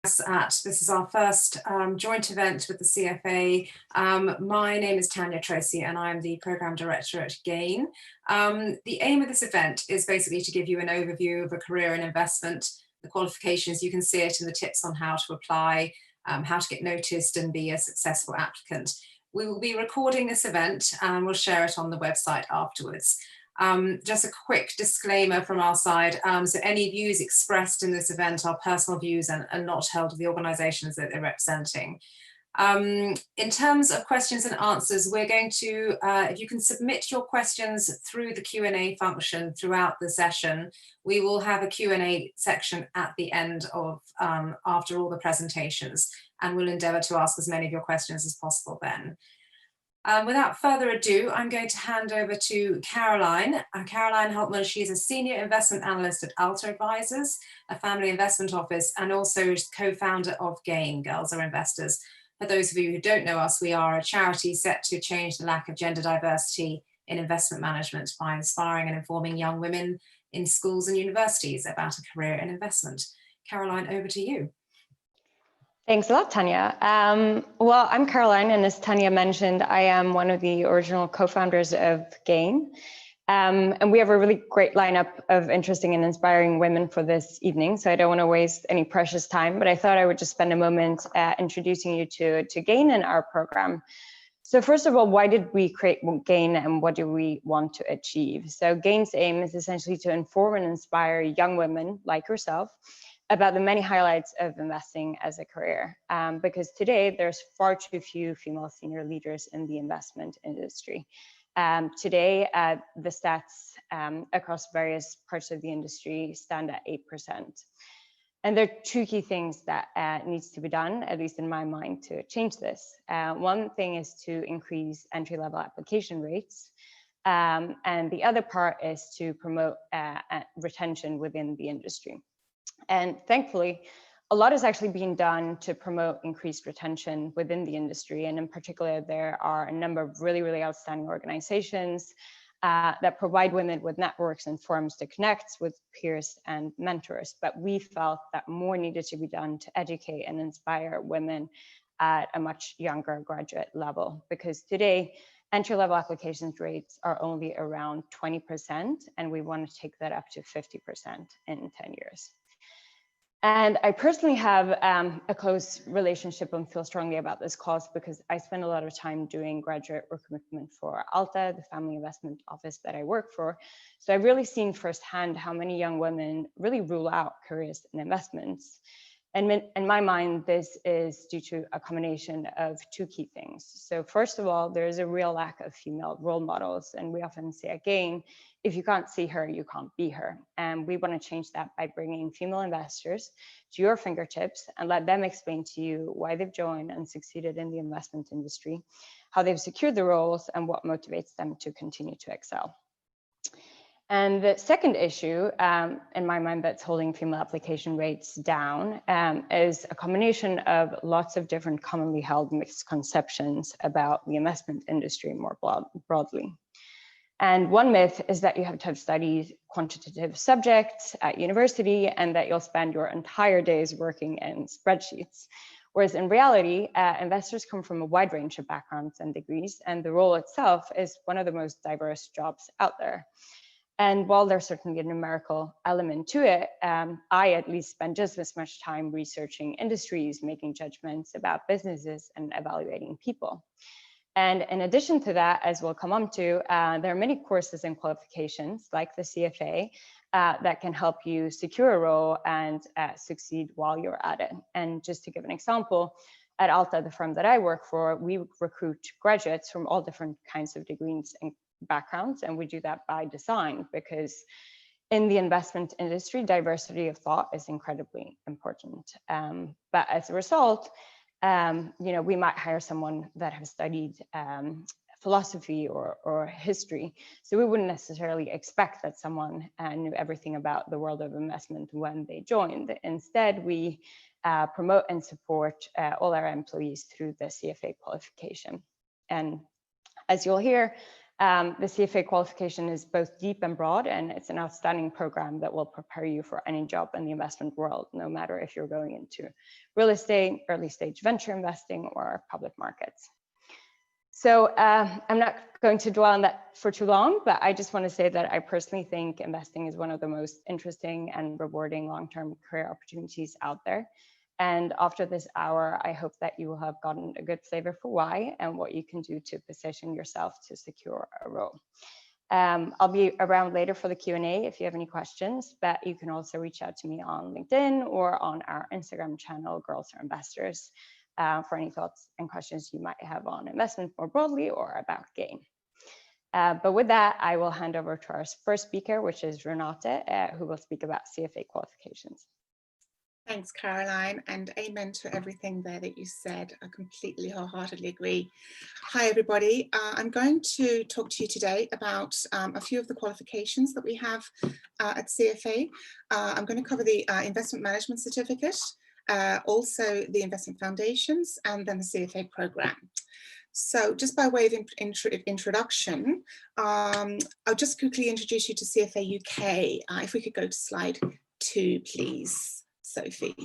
This is our first joint event with the CFA. My name is Tanya Tracy and I'm the Programme Director at GAIN. The aim of this event is basically to give you an overview of a career in investment, the qualifications. You can see it in the tips on how to apply, how to get noticed and be a successful applicant. We will be recording this event and we'll share it on the website afterwards. Just a quick disclaimer from our side. So any views expressed in this event are personal views and not held of the organisations that they're representing. In terms of questions and answers, we're going to, if you can submit your questions through the Q&A function throughout the session, we will have a Q&A section at the end of, after all the presentations, and we'll endeavour to ask as many of your questions as possible then. Without further ado, I'm going to hand over to Caroline. Caroline Holtman, she's a Senior Investment Analyst at Alta Advisors, a family investment office, and also co-founder of GAIN, Girls Are Investors. For those of you who don't know us, we are a charity set to change the lack of gender diversity in investment management by inspiring and informing young women in schools and universities about a career in investment. Caroline, over to you. Thanks a lot, Tanya. Well, I'm Caroline, and as Tanya mentioned, I am one of the original co-founders of GAIN. And we have a really great lineup of interesting and inspiring women for this evening, so I don't want to waste any precious time, but I thought I would just spend a moment introducing you to GAIN and our program. So first of all, why did we create GAIN and what do we want to achieve? So GAIN's aim is essentially to inform and inspire young women like yourself about the many highlights of investing as a career, because today there's far too few female senior leaders in the investment industry. Today, the stats across various parts of the industry stand at 8%. And there are two key things that needs to be done, at least in my mind, to change this. One thing is to increase entry-level application rates, and the other part is to promote retention within the industry. And thankfully, a lot is actually being done to promote increased retention within the industry. And in particular, there are a number of really outstanding organizations that provide women with networks and forums to connect with peers and mentors. But we felt that more needed to be done to educate and inspire women at a much younger graduate level, because today, entry-level applications rates are only around 20%, and we want to take that up to 50% in 10 years. And I personally have a close relationship and feel strongly about this cause because I spend a lot of time doing graduate recruitment for Alta, the family investment office that I work for. So I've really seen firsthand how many young women really rule out careers in investments. And in my mind, this is due to a combination of two key things. So first of all, there is a real lack of female role models. And we often say at GAIN, if you can't see her, you can't be her. And we want to change that by bringing female investors to your fingertips and let them explain to you why they've joined and succeeded in the investment industry, how they've secured the roles, and what motivates them to continue to excel. And the second issue, in my mind, that's holding female application rates down is a combination of lots of different commonly held misconceptions about the investment industry more broadly. And one myth is that you have to have studied quantitative subjects at university and that you'll spend your entire days working in spreadsheets. Whereas in reality, investors come from a wide range of backgrounds and degrees, and the role itself is one of the most diverse jobs out there. And while there's certainly a numerical element to it, I at least spend just as much time researching industries, making judgments about businesses, and evaluating people. And in addition to that, as we'll come on to, there are many courses and qualifications like the CFA that can help you secure a role and succeed while you're at it. And just to give an example, at Alta, the firm that I work for, we recruit graduates from all different kinds of degrees and backgrounds, and we do that by design because in the investment industry, diversity of thought is incredibly important. But as a result, we might hire someone that has studied philosophy or history. So we wouldn't necessarily expect that someone knew everything about the world of investment when they joined. Instead, we promote and support all our employees through the CFA qualification. And as you'll hear, The CFA qualification is both deep and broad, and it's an outstanding program that will prepare you for any job in the investment world, no matter if you're going into real estate, early stage venture investing, or public markets. So I'm not going to dwell on that for too long, but I just want to say that I personally think investing is one of the most interesting and rewarding long-term career opportunities out there. And after this hour, I hope that you will have gotten a good flavor for why and what you can do to position yourself to secure a role. I'll be around later for the Q&A if you have any questions, but you can also reach out to me on LinkedIn or on our Instagram channel, Girls Are Investors, for any thoughts and questions you might have on investment more broadly or about Gain. But with that, I will hand over to our first speaker, which is Renate, who will speak about CFA qualifications. Thanks, Caroline, and amen to everything there that you said. I completely wholeheartedly agree. Hi, everybody. I'm going to talk to you today about a few of the qualifications that we have at CFA. I'm going to cover the Investment Management Certificate, also the Investment Foundations, and then the CFA program. So just by way of introduction, I'll just quickly introduce you to CFA UK. If we could go to slide 2, please, Sophie.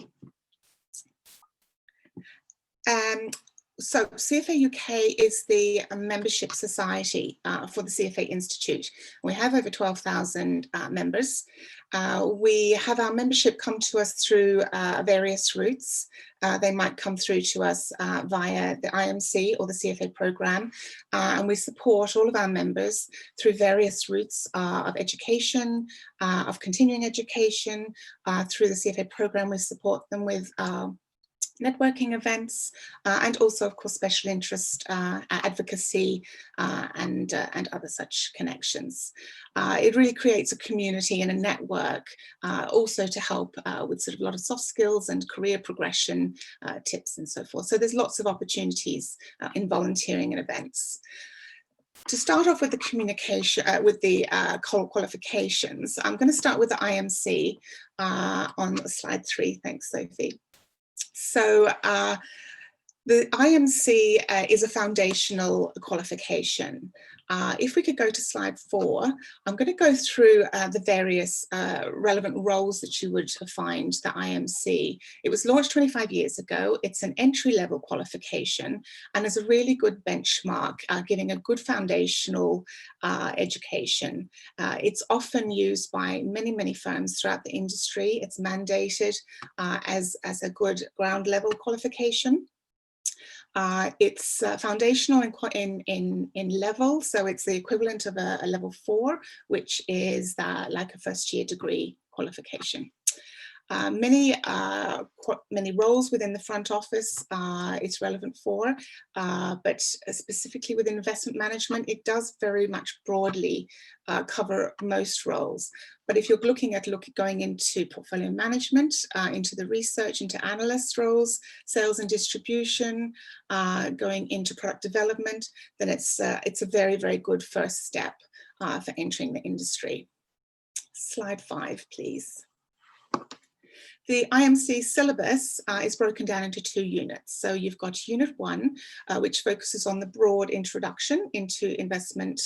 So CFA UK is the membership society for the CFA Institute. We have over 12,000 members. We have our membership come to us through various routes. They might come through to us via the IMC or the CFA program, and we support all of our members through various routes of education, of continuing education. Through the CFA program, we support them with networking events, and also, of course, special interest advocacy and other such connections. It really creates a community and a network, also to help with sort of a lot of soft skills and career progression tips and so forth. So there's lots of opportunities in volunteering and events. To start off with the communication, with the qualifications, I'm going to start with the IMC on slide 3. Thanks, Sophie. So the IMC is a foundational qualification. If we could go to slide 4, I'm going to go through the various relevant roles that you would find the IMC. It was launched 25 years ago. It's an entry-level qualification and is a really good benchmark, giving a good foundational education. It's often used by many firms throughout the industry. It's mandated as a good ground-level qualification. It's foundational in level, so it's the equivalent of a level 4, which is like a first-year degree qualification. Many roles within the front office it's relevant for, but specifically within investment management, it does very much broadly cover most roles. But if you're looking at going into portfolio management, into the research, into analyst roles, sales and distribution, going into product development, then it's a very good first step for entering the industry. Slide 5, please. The IMC syllabus is broken down into 2 units. So you've got Unit 1, which focuses on the broad introduction into investment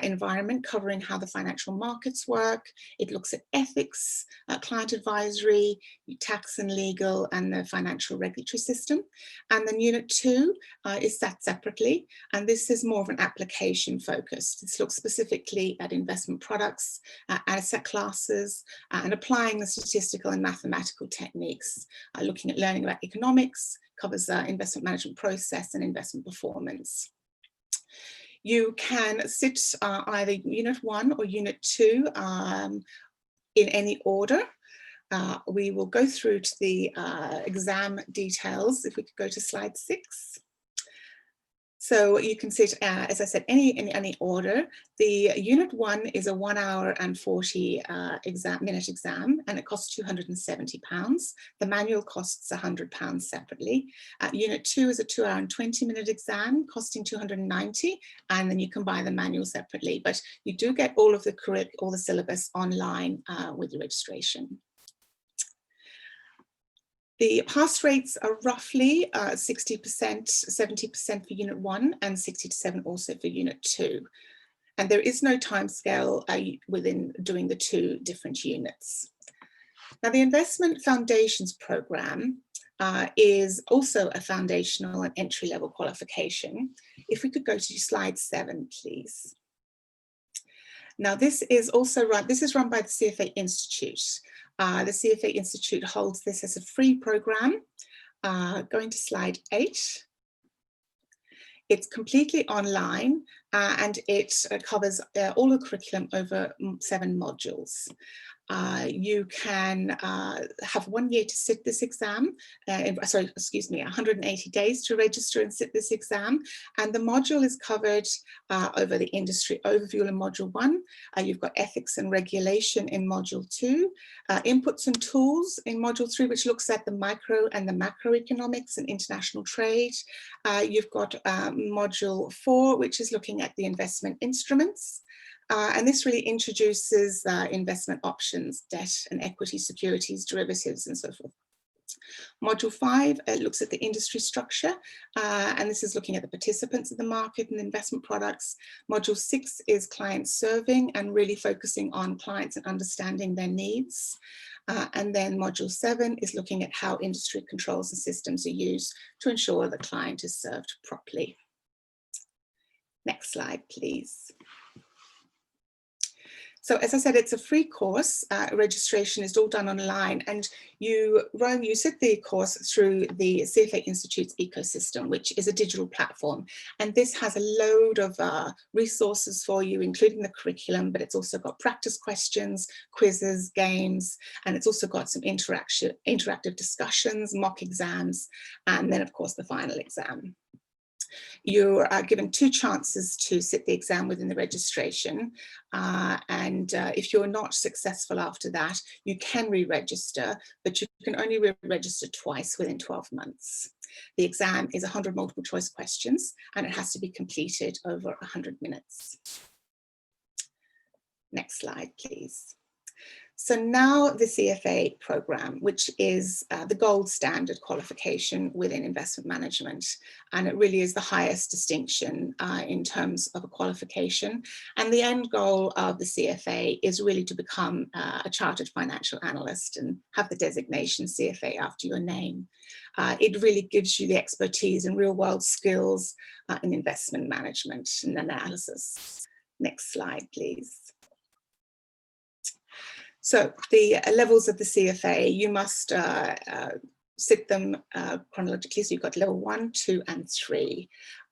environment, covering how the financial markets work. It looks at ethics, client advisory, tax and legal, and the financial regulatory system. And then Unit 2 is sat separately, and this is more of an application focus. This looks specifically at investment products, asset classes, and applying the statistical and mathematical techniques, looking at learning about economics, covers investment management process and investment performance. You can sit either Unit 1 or Unit 2 in any order. We will go through to the exam details. If we could go to slide 6. So you can sit, as I said, in any order. The Unit 1 is a 1 hour and 40 minute exam, and it costs £270. The manual costs £100 separately. Unit 2 is a 2 hour and 20 minute exam, costing £290, and then you can buy the manual separately. But you do get all of the syllabus online with your registration. The pass rates are roughly 60%, 70% for Unit 1 and 60 to 7 also for Unit 2. And there is no timescale within doing the 2 different units. Now, the Investment Foundations Programme is also a foundational and entry-level qualification. If we could go to slide 7, please. Now, this is run by the CFA Institute. The CFA Institute holds this as a free programme. Going to slide 8. It's completely online and it covers all the curriculum over 7 modules. You can have 1 year to sit this exam, 180 days to register and sit this exam. And the module is covered over the industry overview in module 1. You've got ethics and regulation in module 2, inputs and tools in module 3, which looks at the micro and the macroeconomics and international trade. You've got module 4, which is looking at the investment instruments. And this really introduces investment options, debt and equity securities, derivatives, and so forth. Module 5 looks at the industry structure, and this is looking at the participants of the market and investment products. Module 6 is client serving and really focusing on clients and understanding their needs. And then module 7 is looking at how industry controls and systems are used to ensure the client is served properly. Next slide, please. So as I said, it's a free course. Registration is all done online, and you sit the course through the CFA Institute's ecosystem, which is a digital platform. And this has a load of resources for you, including the curriculum, but it's also got practice questions, quizzes, games, and it's also got some interactive discussions, mock exams, and then of course the final exam. You are given 2 chances to sit the exam within the registration, and if you're not successful after that, you can re-register, but you can only re-register twice within 12 months. The exam is 100 multiple choice questions, and it has to be completed over 100 minutes. Next slide, please. So now the CFA program, which is the gold standard qualification within investment management, and it really is the highest distinction in terms of a qualification. And the end goal of the CFA is really to become a chartered financial analyst and have the designation CFA after your name. It really gives you the expertise and real world skills in investment management and analysis. Next slide, please. So the levels of the CFA, you must sit them chronologically. So you've got level 1, 2, and 3.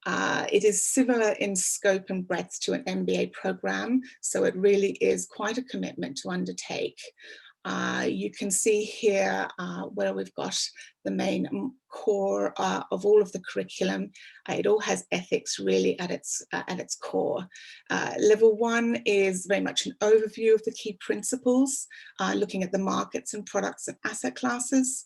It is similar in scope and breadth to an MBA program, so it really is quite a commitment to undertake. You can see here where we've got the main core of all of the curriculum. It all has ethics really at its core. Level 1 is very much an overview of the key principles, looking at the markets and products and asset classes.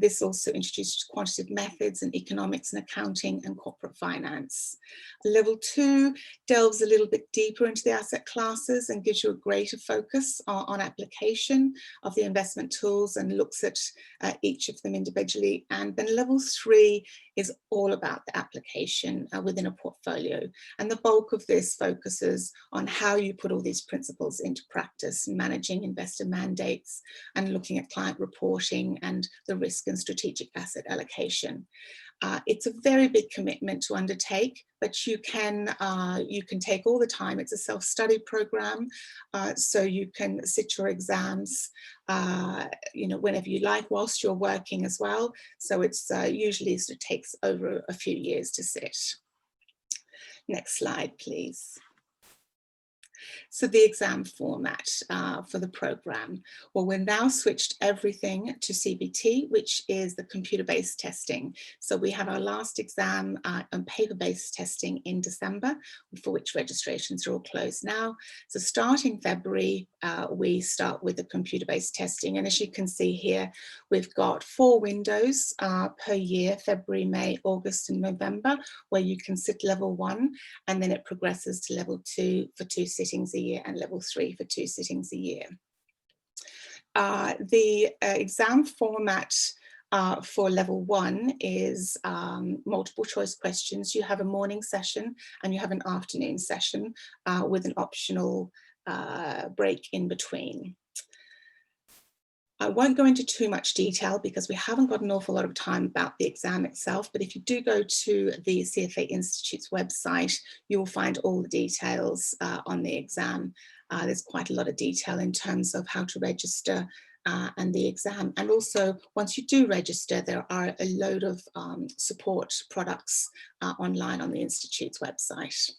This also introduces quantitative methods and economics and accounting and corporate finance. Level 2 delves a little bit deeper into the asset classes and gives you a greater focus on application of the investment tools and looks at each of them individually. And then level 3 is all about the application within a portfolio. And the bulk of this focuses on how you put all these principles into practice, managing investor mandates and looking at client reporting and the risk and strategic asset allocation. It's a very big commitment to undertake, but you can take all the time. It's a self-study program, so you can sit your exams, whenever you like, whilst you're working as well. So it's usually it takes over a few years to sit. Next slide, please. So the exam format for the program. Well, we've now switched everything to CBT, which is the computer-based testing. So we have our last exam on paper-based testing in December, for which registrations are all closed now. So starting February, we start with the computer-based testing. And as you can see here, we've got 4 windows per year, February, May, August, and November, where you can sit level 1, and then it progresses to level 2 for 2 sittings a year and level 3 for 2 sittings a year. The exam format for level 1 is multiple choice questions. You have a morning session and you have an afternoon session with an optional break in between. I won't go into too much detail because we haven't got an awful lot of time about the exam itself, but if you do go to the CFA Institute's website, you will find all the details on the exam. There's quite a lot of detail in terms of how to register and the exam. And also, once you do register, there are a load of support products online on the Institute's website.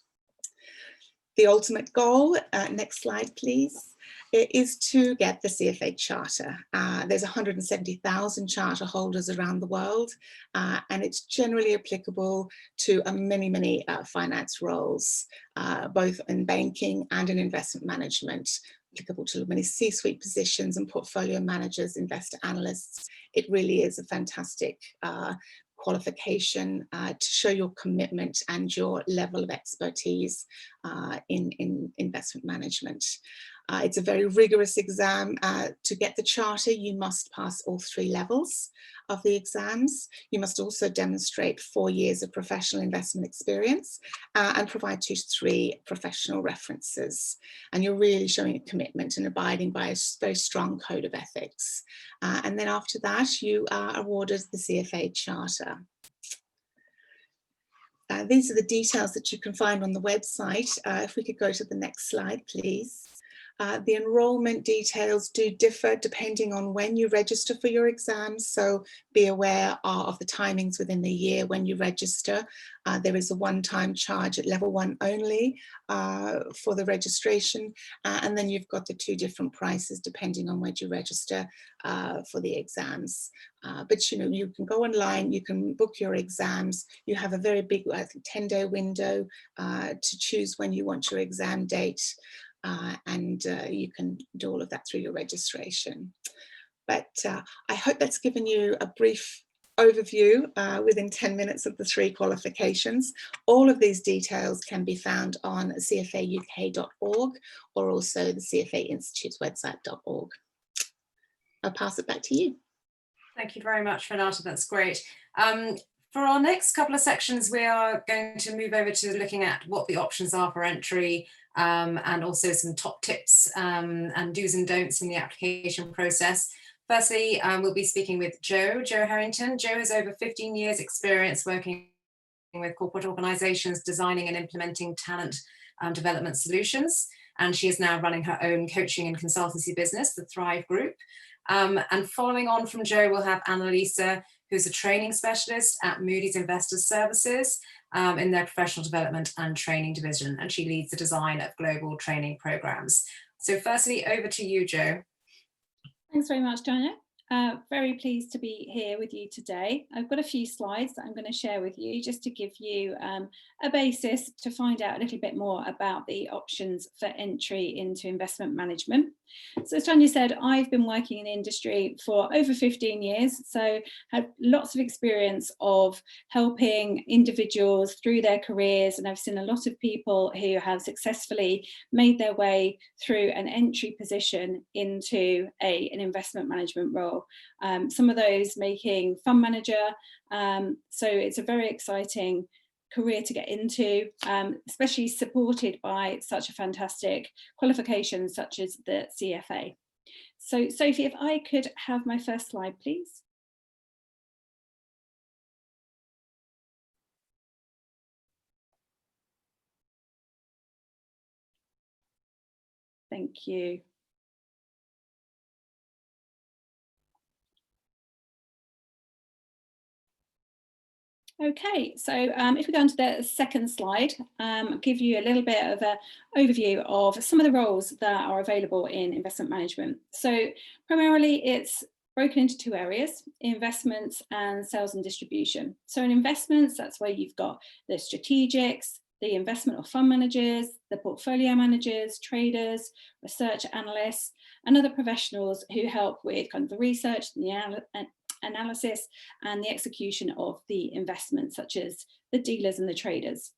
The ultimate goal, next slide please, is to get the CFA Charter. There's 170,000 charter holders around the world, and it's generally applicable to many finance roles, both in banking and in investment management, applicable to many C-suite positions and portfolio managers, investor analysts. It really is a fantastic qualification to show your commitment and your level of expertise in investment management. It's a very rigorous exam. To get the charter, you must pass all 3 levels of the exams. You must also demonstrate 4 years of professional investment experience and provide 2 to 3 professional references. And you're really showing a commitment and abiding by a very strong code of ethics. And then after that, you are awarded the CFA Charter. These are the details that you can find on the website. If we could go to the next slide, please. The enrollment details do differ depending on when you register for your exams, so be aware of the timings within the year when you register. There is a one-time charge at level 1 only for the registration, and then you've got the 2 different prices depending on when you register for the exams. But you know, you can go online, you can book your exams. You have a very big 10-day window to choose when you want your exam date. And you can do all of that through your registration. But I hope that's given you a brief overview within 10 minutes of the 3 qualifications. All of these details can be found on cfauk.org or also the CFA Institute's website.org. I'll pass it back to you. Thank you very much, Renata. That's great. For our next couple of sections, we are going to move over to looking at what the options are for entry and also some top tips and do's and don'ts in the application process. Firstly, we'll be speaking with Jo Harrington. Jo has over 15 years experience working with corporate organizations, designing and implementing talent development solutions. And she is now running her own coaching and consultancy business, the Thrive Group. And following on from Jo, we'll have Annalisa, who's a training specialist at Moody's Investors Services in their professional development and training division, and she leads the design of global training programs. So firstly, over to you, Jo. Thanks very much, Tanya. Very pleased to be here with you today. I've got a few slides that I'm going to share with you just to give you a basis to find out a little bit more about the options for entry into investment management. So as Tanya said, I've been working in the industry for over 15 years, so had lots of experience of helping individuals through their careers, and I've seen a lot of people who have successfully made their way through an entry position into an investment management role. Some of those making fund manager, so it's a very exciting career to get into, especially supported by such a fantastic qualification such as the CFA. So Sophie, if I could have my first slide, please. Thank you. Okay, so if we go on to the second slide, I'll give you a little bit of an overview of some of the roles that are available in investment management. So primarily it's broken into 2 areas, investments and sales and distribution. So in investments, that's where you've got the strategics, the investment or fund managers, the portfolio managers, traders, research analysts, and other professionals who help with kind of the research and the analysis and the execution of the investments, such as the dealers and the traders.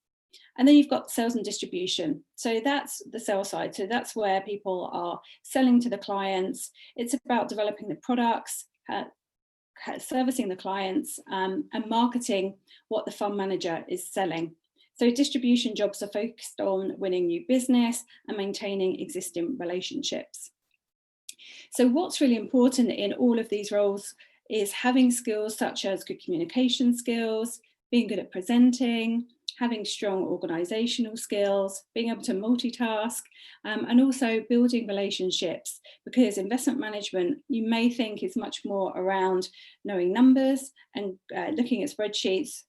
And then you've got sales and distribution. So that's the sales side. So that's where people are selling to the clients. It's about developing the products, servicing the clients, and marketing what the fund manager is selling. So distribution jobs are focused on winning new business and maintaining existing relationships. So what's really important in all of these roles is having skills such as good communication skills, being good at presenting, having strong organisational skills, being able to multitask, and also building relationships, because investment management, you may think, is much more around knowing numbers and looking at spreadsheets.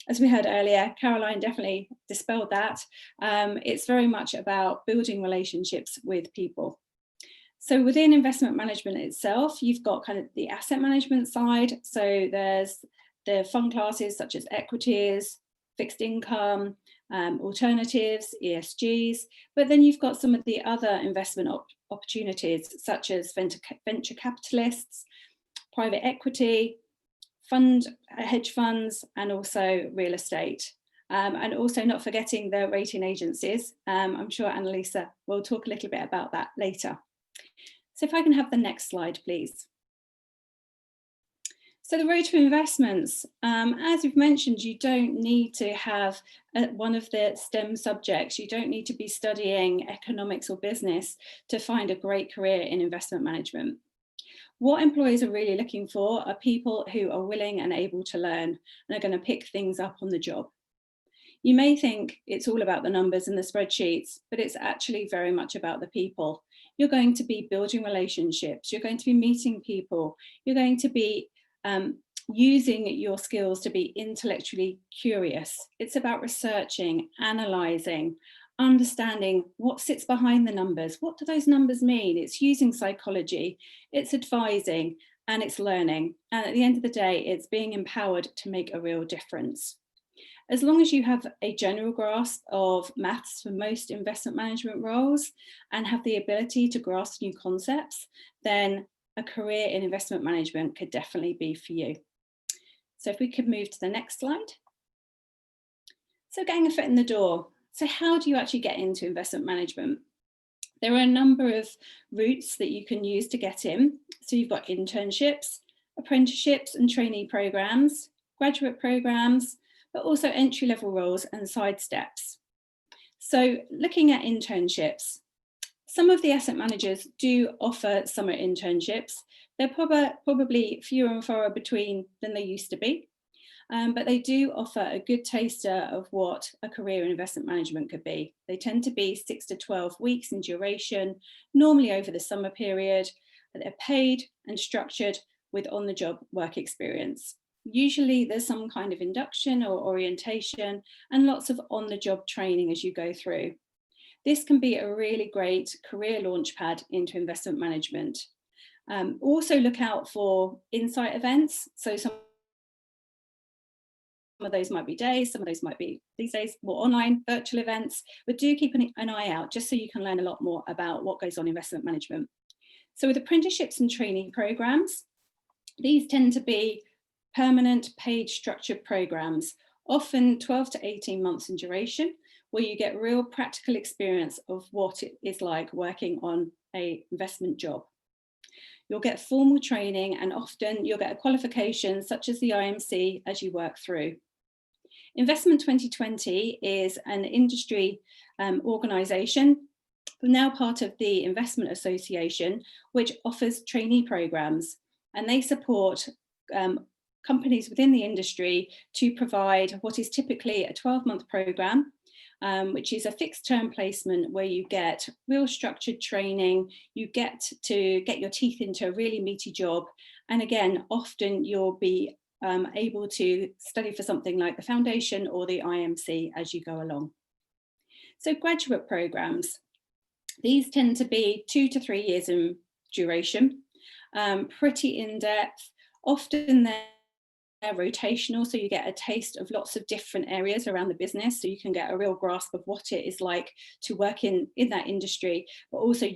As we heard earlier, Caroline definitely dispelled that. It's very much about building relationships with people. So within investment management itself, you've got kind of the asset management side. So there's the fund classes such as equities, fixed income, alternatives, ESGs, but then you've got some of the other investment opportunities such as venture capitalists, private equity, hedge funds, and also real estate. And also not forgetting the rating agencies. I'm sure Annalisa will talk a little bit about that later. So if I can have the next slide, please. So the road to investments, as we've mentioned, you don't need to have one of the STEM subjects. You don't need to be studying economics or business to find a great career in investment management. What employers are really looking for are people who are willing and able to learn and are going to pick things up on the job. You may think it's all about the numbers and the spreadsheets, but it's actually very much about the people. You're going to be building relationships, you're going to be meeting people, you're going to be using your skills to be intellectually curious. It's about researching, analysing, understanding what sits behind the numbers. What do those numbers mean? It's using psychology, it's advising, and it's learning. And at the end of the day, it's being empowered to make a real difference. As long as you have a general grasp of maths for most investment management roles and have the ability to grasp new concepts, then a career in investment management could definitely be for you. So if we could move to the next slide. So getting a foot in the door. So how do you actually get into investment management? There are a number of routes that you can use to get in. So you've got internships, apprenticeships and trainee programs, graduate programs, but also entry-level roles and side steps. So looking at internships, some of the asset managers do offer summer internships. They're probably fewer and far between than they used to be, but they do offer a good taster of what a career in investment management could be. They tend to be 6 to 12 weeks in duration, normally over the summer period. They're paid and structured with on-the-job work experience. Usually there's some kind of induction or orientation and lots of on-the-job training as you go through. This can be a really great career launchpad into investment management. Also look out for insight events. So some of those might be days, some of those might be these days more online virtual events, but do keep an eye out just so you can learn a lot more about what goes on in investment management. So with apprenticeships and training programs, these tend to be permanent paid structured programs, often 12 to 18 months in duration, where you get real practical experience of what it is like working on an investment job. You'll get formal training and often you'll get a qualification such as the IMC as you work through. Investment 2020 is an industry organisation, now part of the Investment Association, which offers trainee programs, and they support companies within the industry to provide what is typically a 12-month program, which is a fixed term placement where you get real structured training, you get to get your teeth into a really meaty job. And again, often you'll be able to study for something like the foundation or the IMC as you go along. So graduate programs, these tend to be 2 to 3 years in duration, pretty in-depth, often they're rotational, so you get a taste of lots of different areas around the business, so you can get a real grasp of what it is like to work in that industry, but also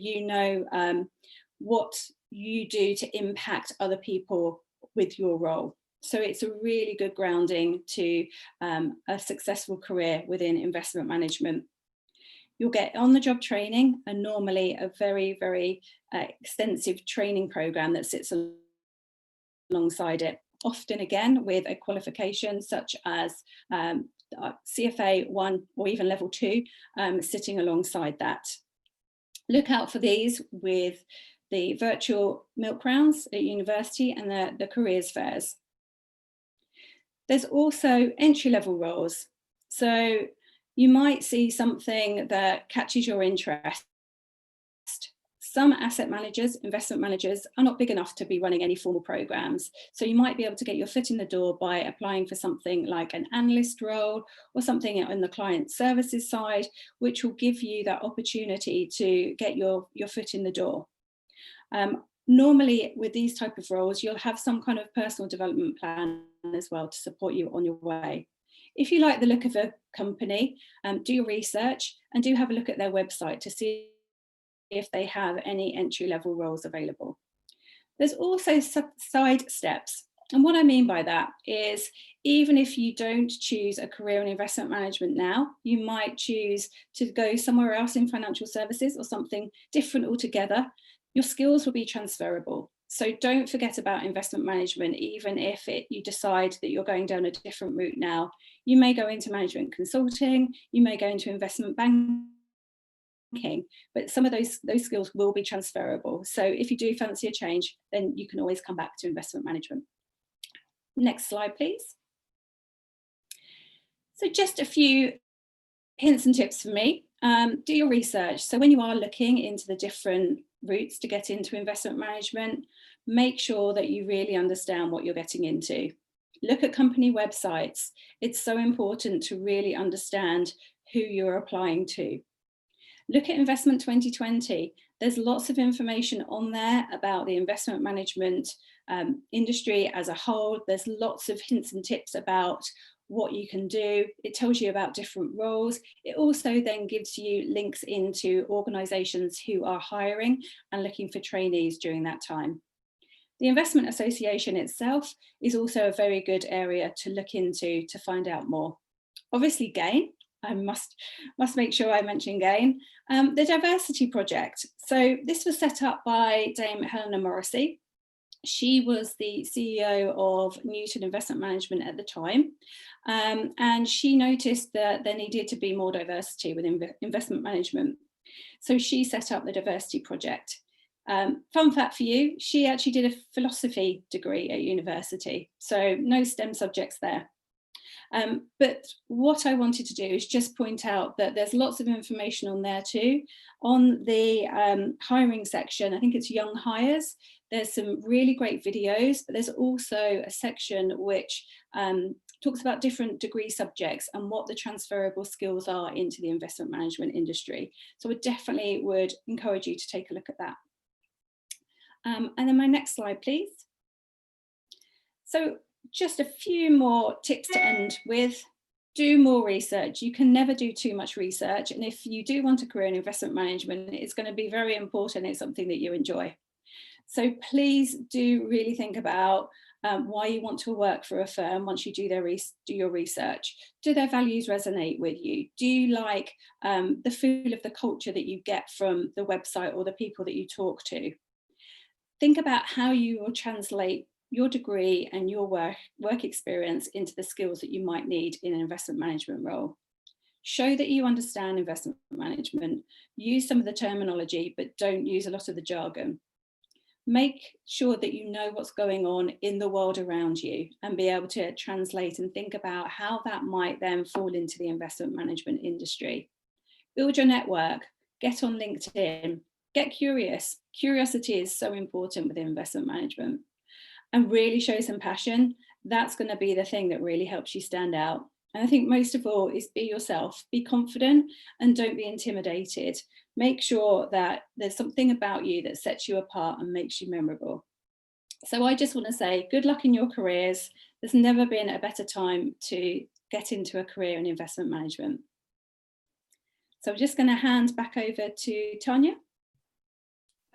what you do to impact other people with your role. So it's a really good grounding to a successful career within investment management. You'll get on-the-job training and normally a very, very extensive training program that sits alongside it, often again with a qualification such as CFA 1 or even level 2 sitting alongside that. Look out for these with the virtual milk rounds at university and the careers fairs. There's also entry-level roles. So you might see something that catches your interest. Some asset managers, investment managers, are not big enough to be running any formal programs. So you might be able to get your foot in the door by applying for something like an analyst role or something on the client services side, which will give you that opportunity to get your foot in the door. Normally with these type of roles, you'll have some kind of personal development plan as well to support you on your way. If you like the look of a company, do your research and do have a look at their website to see if they have any entry-level roles available. There's also side steps. And what I mean by that is, even if you don't choose a career in investment management now, you might choose to go somewhere else in financial services or something different altogether. Your skills will be transferable. So don't forget about investment management, even if you decide that you're going down a different route now. You may go into management consulting, you may go into investment banking, but some of those skills will be transferable. So if you do fancy a change, then you can always come back to investment management. Next slide, please. So just a few hints and tips for me. Do your research. So when you are looking into the different routes to get into investment management, make sure that you really understand what you're getting into. Look at company websites. It's so important to really understand who you're applying to. Look at Investment 2020. There's lots of information on there about the investment management industry as a whole. There's lots of hints and tips about what you can do. It tells you about different roles. It also then gives you links into organisations who are hiring and looking for trainees during that time. The Investment Association itself is also a very good area to look into to find out more. Obviously, GAIN. I must make sure I mention GAIN. The Diversity Project. So this was set up by Dame Helena Morrissey. She was the CEO of Newton Investment Management at the time. And she noticed that there needed to be more diversity within investment management. So she set up the Diversity Project. Fun fact for you, she actually did a philosophy degree at university. So no STEM subjects there. But what I wanted to do is just point out that there's lots of information on there too. On the hiring section, I think it's Young Hires, there's some really great videos, but there's also a section which talks about different degree subjects and what the transferable skills are into the investment management industry. So I definitely would encourage you to take a look at that. And then my next slide, please. So just a few more tips to end with. Do more research. You can never do too much research. And if you do want a career in investment management, it's going to be very important. It's something that you enjoy. So please do really think about why you want to work for a firm once you do your research. Do their values resonate with you? Do you like the feel of the culture that you get from the website or the people that you talk to? Think about how you will translate your degree and your work experience into the skills that you might need in an investment management role. Show that you understand investment management. Use some of the terminology, but don't use a lot of the jargon. Make sure that you know what's going on in the world around you and be able to translate and think about how that might then fall into the investment management industry. Build your network, get on LinkedIn, get curious. Curiosity is so important with investment management. And really show some passion. That's going to be the thing that really helps you stand out. And I think most of all is be yourself, be confident and don't be intimidated. Make sure that there's something about you that sets you apart and makes you memorable. So I just want to say good luck in your careers. There's never been a better time to get into a career in investment management. So I'm just going to hand back over to Tanya.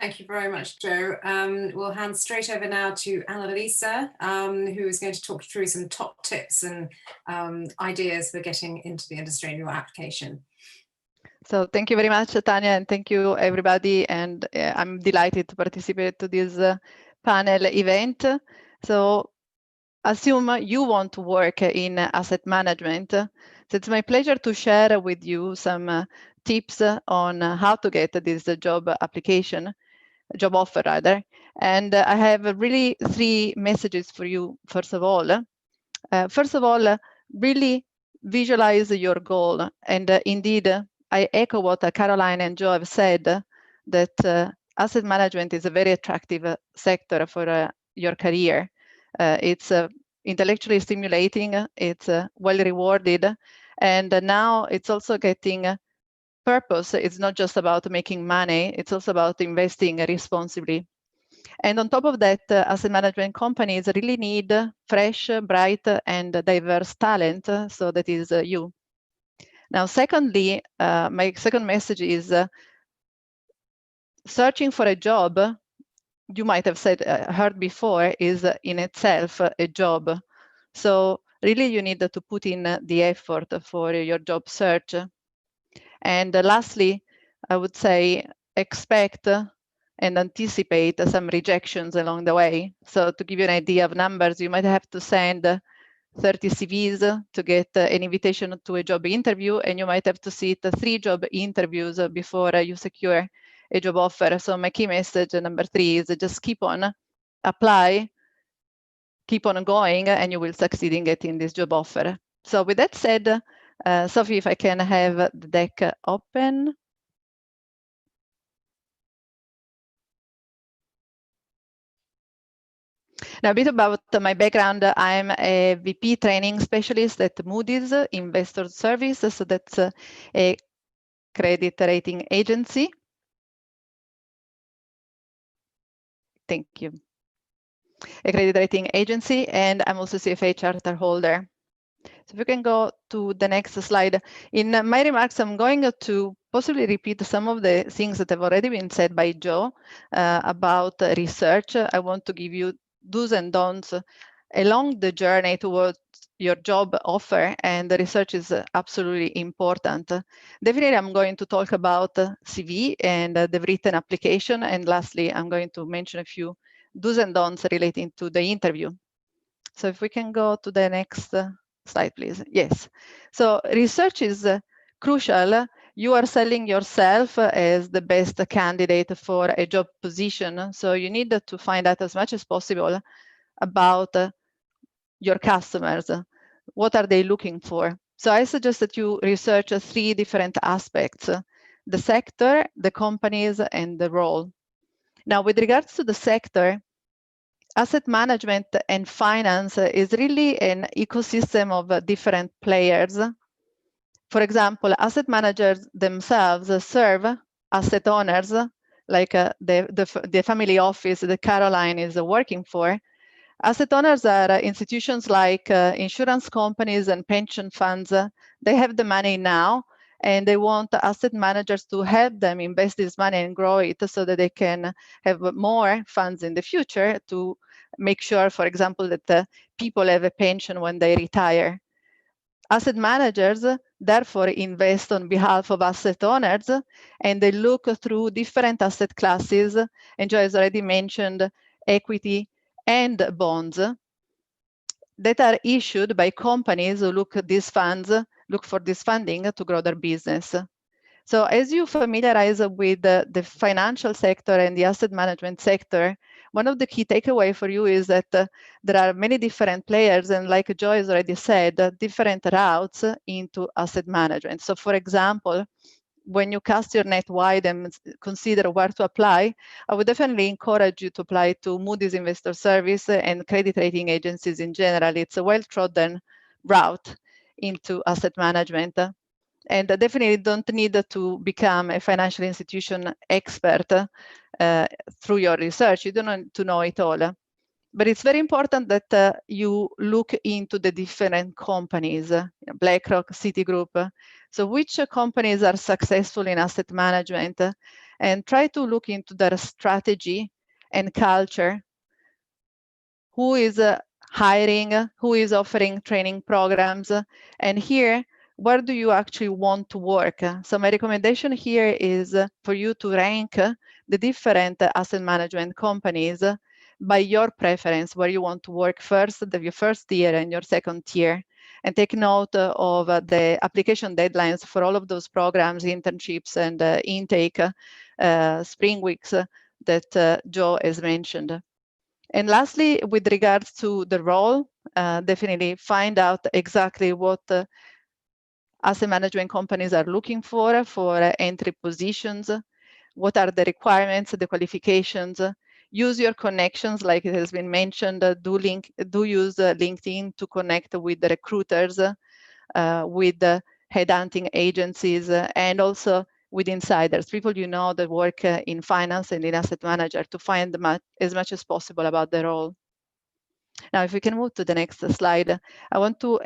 Thank you very much, Jo. We'll hand straight over now to Annalisa, who is going to talk you through some top tips and ideas for getting into the industry in your application. So thank you very much, Tanya, and thank you, everybody. And I'm delighted to participate to this panel event. So assume you want to work in asset management. So it's my pleasure to share with you some tips on how to get this job offer rather. And I have really 3 messages for you. First of all, really visualize your goal. And indeed, I echo what Caroline and Joe have said, that asset management is a very attractive sector for your career. It's intellectually stimulating, it's well rewarded, and now it's also getting purpose. It's not just about making money, it's also about investing responsibly. And on top of that, asset management companies really need fresh, bright, and diverse talent. So that is you. Now, secondly, my second message is searching for a job, you might have heard before, is in itself a job. So really you need to put in the effort for your job search. And lastly, I would say expect and anticipate some rejections along the way. So to give you an idea of numbers, you might have to send 30 CVs to get an invitation to a job interview, and you might have to sit 3 job interviews before you secure a job offer. So my key message number 3 is just keep on apply, keep on going, and you will succeed in getting this job offer. So with that said, Sophie, if I can have the deck open. Now, a bit about my background. I'm a VP training specialist at Moody's Investor Service. So that's a credit rating agency. Thank you. A credit rating agency, and I'm also Cfa Charter holder. So if you can go to the next slide. In my remarks, I'm going to possibly repeat some of the things that have already been said by Joe about research. I want to give you do's and don'ts along the journey towards your job offer, and the research is absolutely important. Definitely, I'm going to talk about CV and the written application, and lastly, I'm going to mention a few do's and don'ts relating to the interview. So if we can go to the next slide, please. Yes. So research is crucial. You are selling yourself as the best candidate for a job position. So you need to find out as much as possible about your customers. What are they looking for? So I suggest that you research 3 different aspects: the sector, the companies, and the role. Now, with regards to the sector, asset management and finance is really an ecosystem of different players. For example, asset managers themselves serve asset owners, like the family office that Caroline is working for. Asset owners are institutions like insurance companies and pension funds. They have the money now, and they want asset managers to help them invest this money and grow it so that they can have more funds in the future to make sure, for example, that people have a pension when they retire. Asset managers therefore invest on behalf of asset owners, and they look through different asset classes. And Joe has already mentioned equity and bonds that are issued by companies who look for this funding to grow their business. So as you familiarize with the financial sector and the asset management sector, one of the key takeaways for you is that there are many different players, and like Joy has already said, different routes into asset management. So for example, when you cast your net wide and consider where to apply, I would definitely encourage you to apply to Moody's Investor Service and credit rating agencies in general. It's a well-trodden route into asset management. And definitely don't need to become a financial institution expert through your research. You don't need to know it all. But it's very important that you look into the different companies, BlackRock, Citigroup. So which companies are successful in asset management, and try to look into their strategy and culture. Who is hiring, who is offering training programs, and here, where do you actually want to work? So my recommendation here is for you to rank the different asset management companies by your preference where you want to work first, your first year and your second year, and take note of the application deadlines for all of those programs, internships and intake spring weeks that Joe has mentioned. And lastly, with regards to the role, definitely find out exactly what asset management companies are looking for entry positions. What are the requirements, the qualifications? Use your connections, like it has been mentioned. Do use LinkedIn to connect with the recruiters, with the headhunting agencies, and also with insiders, people you know that work in finance and in asset manager, to find as much as possible about the role. Now, if we can move to the next slide, I want to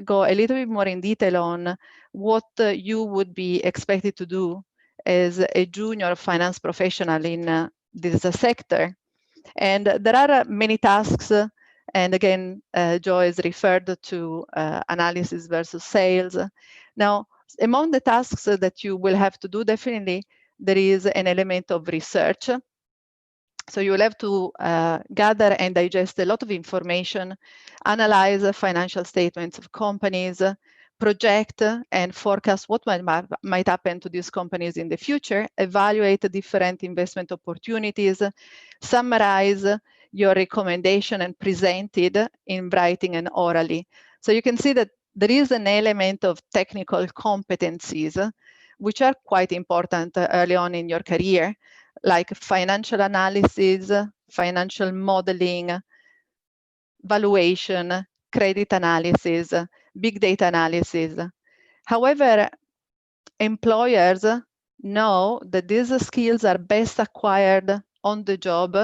go a little bit more in detail on what you would be expected to do as a junior finance professional in this sector. And there are many tasks. And again, Joe has referred to analysis versus sales. Now, among the tasks that you will have to do, definitely there is an element of research. So you will have to gather and digest a lot of information, analyze financial statements of companies, project and forecast what might happen to these companies in the future, evaluate different investment opportunities, summarize your recommendation and present it in writing and orally. So you can see that there is an element of technical competencies, which are quite important early on in your career, like financial analysis, financial modeling, valuation, credit analysis, big data analysis. However, employers know that these skills are best acquired on the job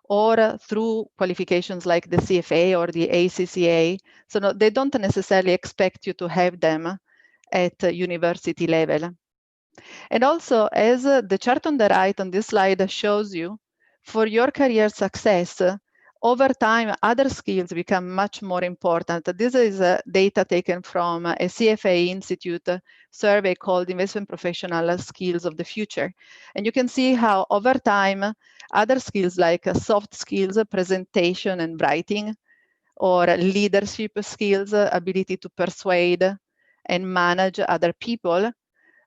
or through qualifications like the CFA or the ACCA. So no, they don't necessarily expect you to have them at university level. And also, as the chart on the right on this slide shows you, for your career success, over time, other skills become much more important. This is data taken from a CFA Institute survey called Investment Professional Skills of the Future. And you can see how over time, other skills like soft skills, presentation and writing, or leadership skills, ability to persuade and manage other people,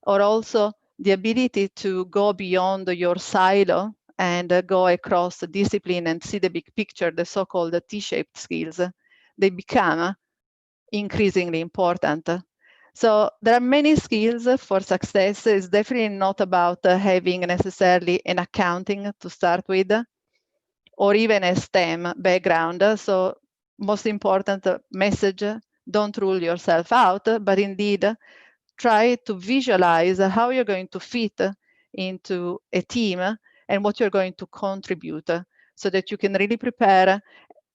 or also the ability to go beyond your silo and go across the discipline and see the big picture, the so-called T-shaped skills, they become increasingly important. So there are many skills for success. It's definitely not about having necessarily an accounting to start with, or even a STEM background. So most important message, don't rule yourself out, but indeed try to visualize how you're going to fit into a team and what you're going to contribute, so that you can really prepare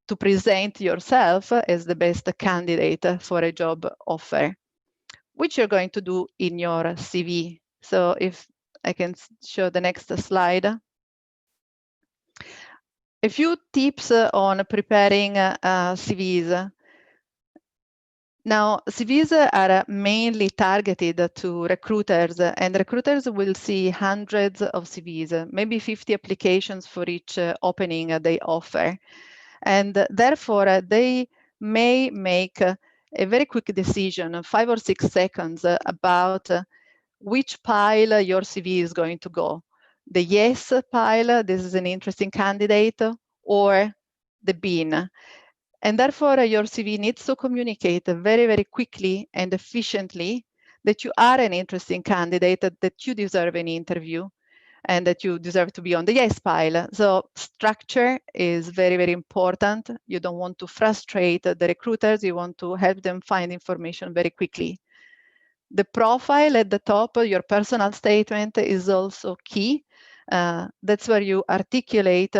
to present yourself as the best candidate for a job offer, which you're going to do in your CV. So if I can show the next slide. A few tips on preparing CVs. Now, CVs are mainly targeted to recruiters, and recruiters will see hundreds of CVs, maybe 50 applications for each opening they offer. And therefore, they may make a very quick decision, 5 or 6 seconds, about which pile your CV is going to go. The yes pile, this is an interesting candidate, or the bin. And therefore, your CV needs to communicate very, very quickly and efficiently that you are an interesting candidate, that you deserve an interview, and that you deserve to be on the yes pile. So structure is very, very important. You don't want to frustrate the recruiters. You want to help them find information very quickly. The profile at the top, your personal statement, is also key. That's where you articulate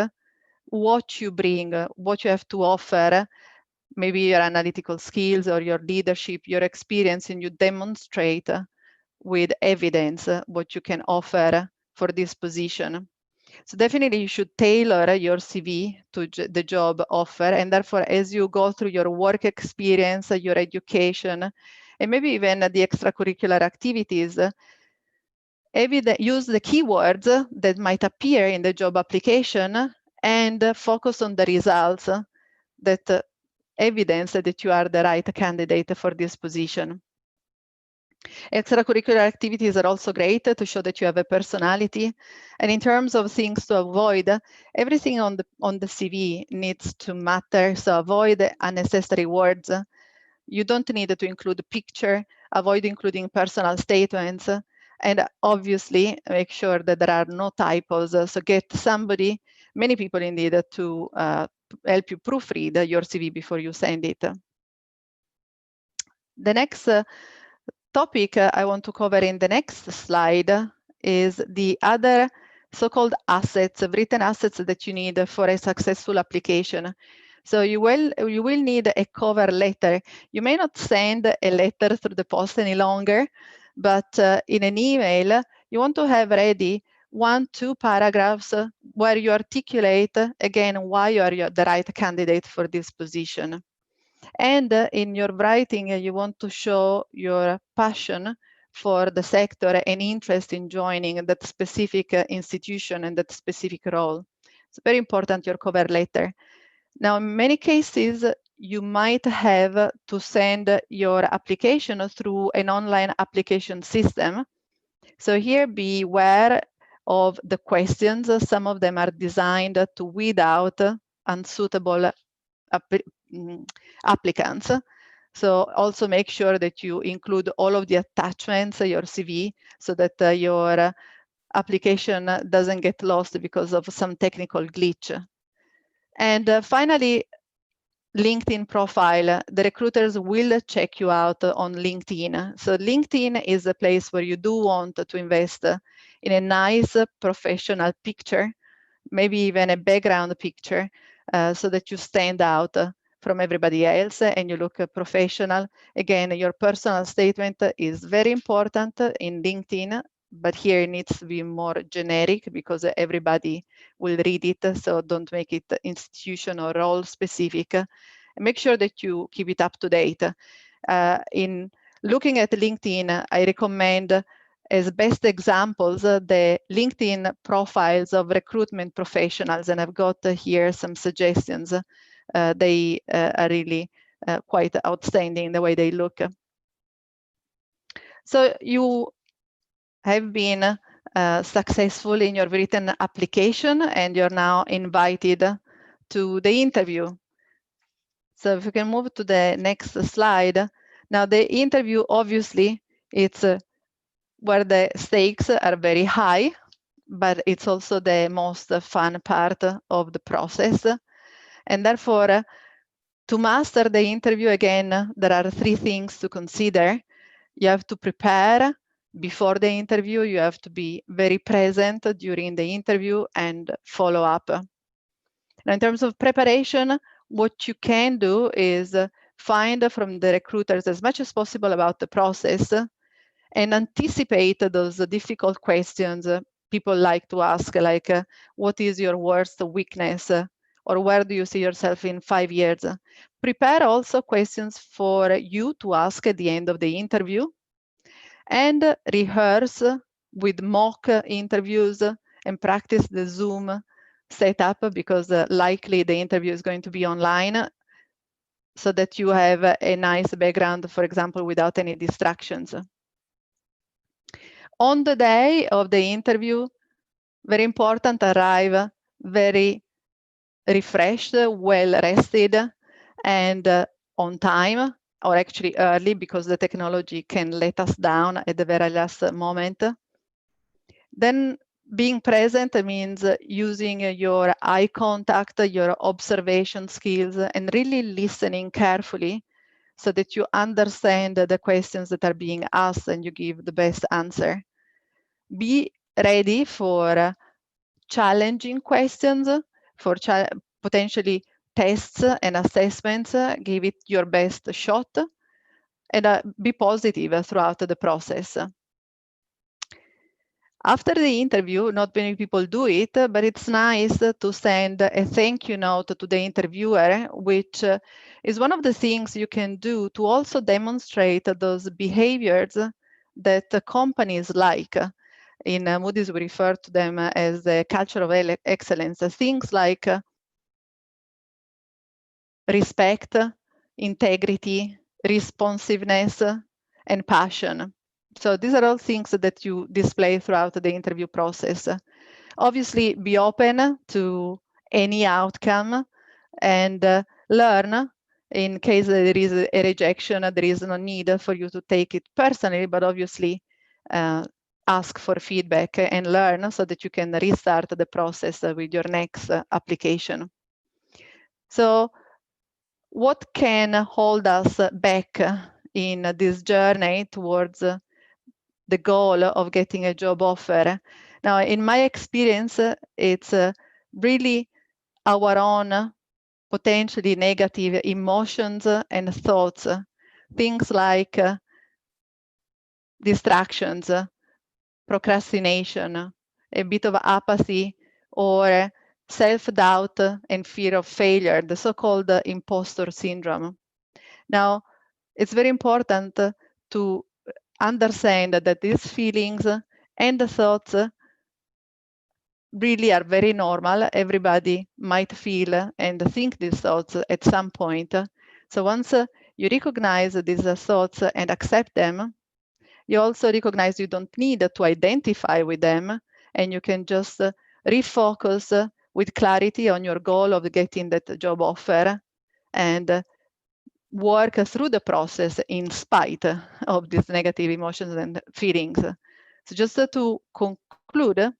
what you bring, what you have to offer, maybe your analytical skills or your leadership, your experience, and you demonstrate with evidence what you can offer for this position. So definitely you should tailor your CV to the job offer, and therefore as you go through your work experience, your education, and maybe even the extracurricular activities, use the keywords that might appear in the job application and focus on the results that evidence that you are the right candidate for this position. Extracurricular activities are also great to show that you have a personality. And in terms of things to avoid, everything on the CV needs to matter. So avoid unnecessary words. You don't need to include a picture, avoid including personal statements, and obviously make sure that there are no typos. So get somebody, many people indeed, to help you proofread your CV before you send it. The next topic I want to cover in the next slide is the other so-called assets, written assets that you need for a successful application. So you will need a cover letter. You may not send a letter through the post any longer, but in an email, you want to have ready 1-2 paragraphs where you articulate again why you are the right candidate for this position. And in your writing, you want to show your passion for the sector and interest in joining that specific institution and that specific role. It's very important, your cover letter. Now, in many cases, you might have to send your application through an online application system. So here, be aware of the questions. Some of them are designed to weed out unsuitable applicants. So also make sure that you include all of the attachments, your CV, so that your application doesn't get lost because of some technical glitch. And finally, LinkedIn profile. The recruiters will check you out on LinkedIn. So LinkedIn is a place where you do want to invest in a nice professional picture, maybe even a background picture, so that you stand out from everybody else and you look professional. Again, your personal statement is very important in LinkedIn, but here it needs to be more generic because everybody will read it. So don't make it institution or role specific. Make sure that you keep it up to date. In looking at LinkedIn, I recommend as best examples the LinkedIn profiles of recruitment professionals, and I've got here some suggestions. They are really quite outstanding the way they look. So you have been successful in your written application and you're now invited to the interview. So if we can move to the next slide. Now the interview, obviously, it's where the stakes are very high, but it's also the most fun part of the process. And therefore, to master the interview, again, there are 3 things to consider. You have to prepare before the interview. You have to be very present during the interview and follow up. Now, in terms of preparation, what you can do is find from the recruiters as much as possible about the process and anticipate those difficult questions people like to ask, like, what is your worst weakness? Or where do you see yourself in 5 years? Prepare also questions for you to ask at the end of the interview, and rehearse with mock interviews and practice the Zoom setup, because likely the interview is going to be online, so that you have a nice background, for example, without any distractions. On the day of the interview, very important, arrive very refreshed, well rested, and on time, or actually early, because the technology can let us down at the very last moment. Then being present means using your eye contact, your observation skills, and really listening carefully so that you understand the questions that are being asked and you give the best answer. Be ready for challenging questions, for potentially tests and assessments. Give it your best shot, and be positive throughout the process. After the interview, not many people do it, but it's nice to send a thank you note to the interviewer, which is one of the things you can do to also demonstrate those behaviors that companies like. in Moody's, we refer to them as the culture of excellence. Things like respect, integrity, responsiveness, and passion. So these are all things that you display throughout the interview process. Obviously, be open to any outcome and learn. In case there is a rejection, there is no need for you to take it personally, but obviously ask for feedback and learn so that you can restart the process with your next application. So what can hold us back in this journey towards the goal of getting a job offer? Now, in my experience, it's really our own potentially negative emotions and thoughts, things like distractions, procrastination, a bit of apathy, or self-doubt and fear of failure, the so-called imposter syndrome. Now, it's very important to understand that these feelings and the thoughts really are very normal. Everybody might feel and think these thoughts at some point. So once you recognize these thoughts and accept them, you also recognize you don't need to identify with them, and you can just refocus with clarity on your goal of getting that job offer and work through the process in spite of these negative emotions and feelings. So just to conclude,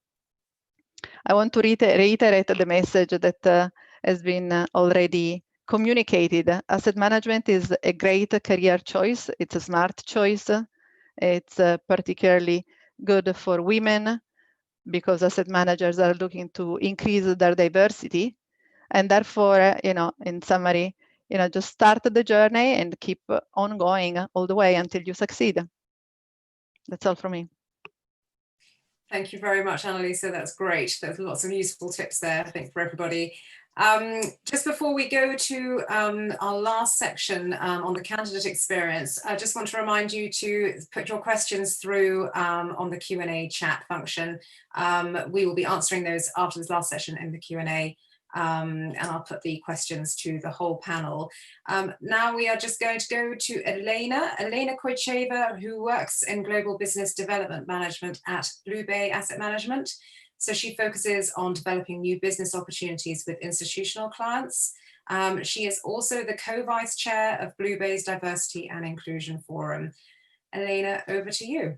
I want to reiterate the message that has been already communicated. Asset management is a great career choice. It's a smart choice. It's particularly good for women because asset managers are looking to increase their diversity. And therefore, in summary, just start the journey and keep on going all the way until you succeed. That's all from me. Thank you very much, Annalisa. That's great. There's lots of useful tips there, I think, for everybody. Just before we go to our last section on the candidate experience, I just want to remind you to put your questions through on the Q&A chat function. We will be answering those after this last session in the Q&A. And I'll put the questions to the whole panel. Now we are just going to go to Elena Koicheva, who works in Global Business Development Management at Blue Bay Asset Management. So she focuses on developing new business opportunities with institutional clients. She is also the co-vice chair of Blue Bay's Diversity and Inclusion Forum. Elena, over to you.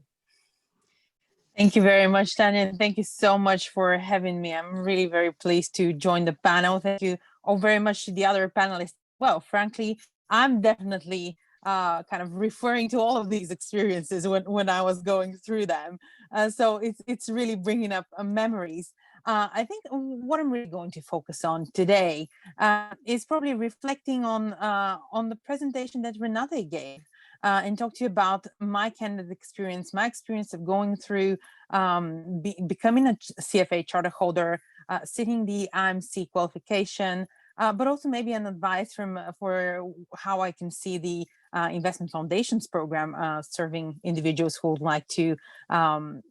Thank you very much, Tanya, and thank you so much for having me. I'm really very pleased to join the panel. Thank you all very much to the other panelists. Well, frankly, I'm definitely kind of referring to all of these experiences when I was going through them. So it's really bringing up memories. I think what I'm really going to focus on today is probably reflecting on the presentation that Renate gave. And talk to you about my candidate experience, my experience of going through becoming a CFA charter holder, sitting the IMC qualification, but also maybe an advice for how I can see the investment foundations program serving individuals who would like to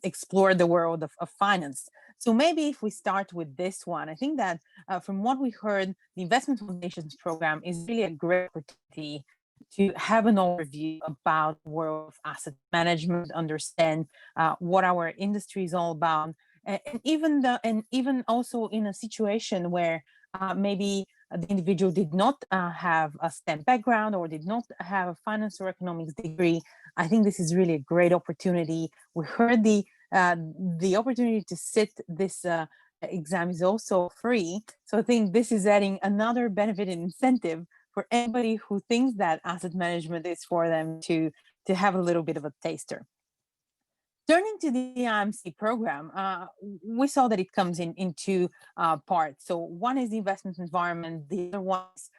explore the world of finance. So maybe if we start with this one, I think that from what we heard, the investment foundations program is really a great opportunity to have an overview about the world of asset management, understand what our industry is all about, and even also in a situation where maybe the individual did not have a STEM background or did not have a finance or economics degree. I think this is really a great opportunity. We heard the opportunity to sit this exam is also free. So I think this is adding another benefit and incentive for anybody who thinks that asset management is for them to have a little bit of a taster. Turning to the IMC program, we saw that it comes in two parts. So one is the investment environment, the other one is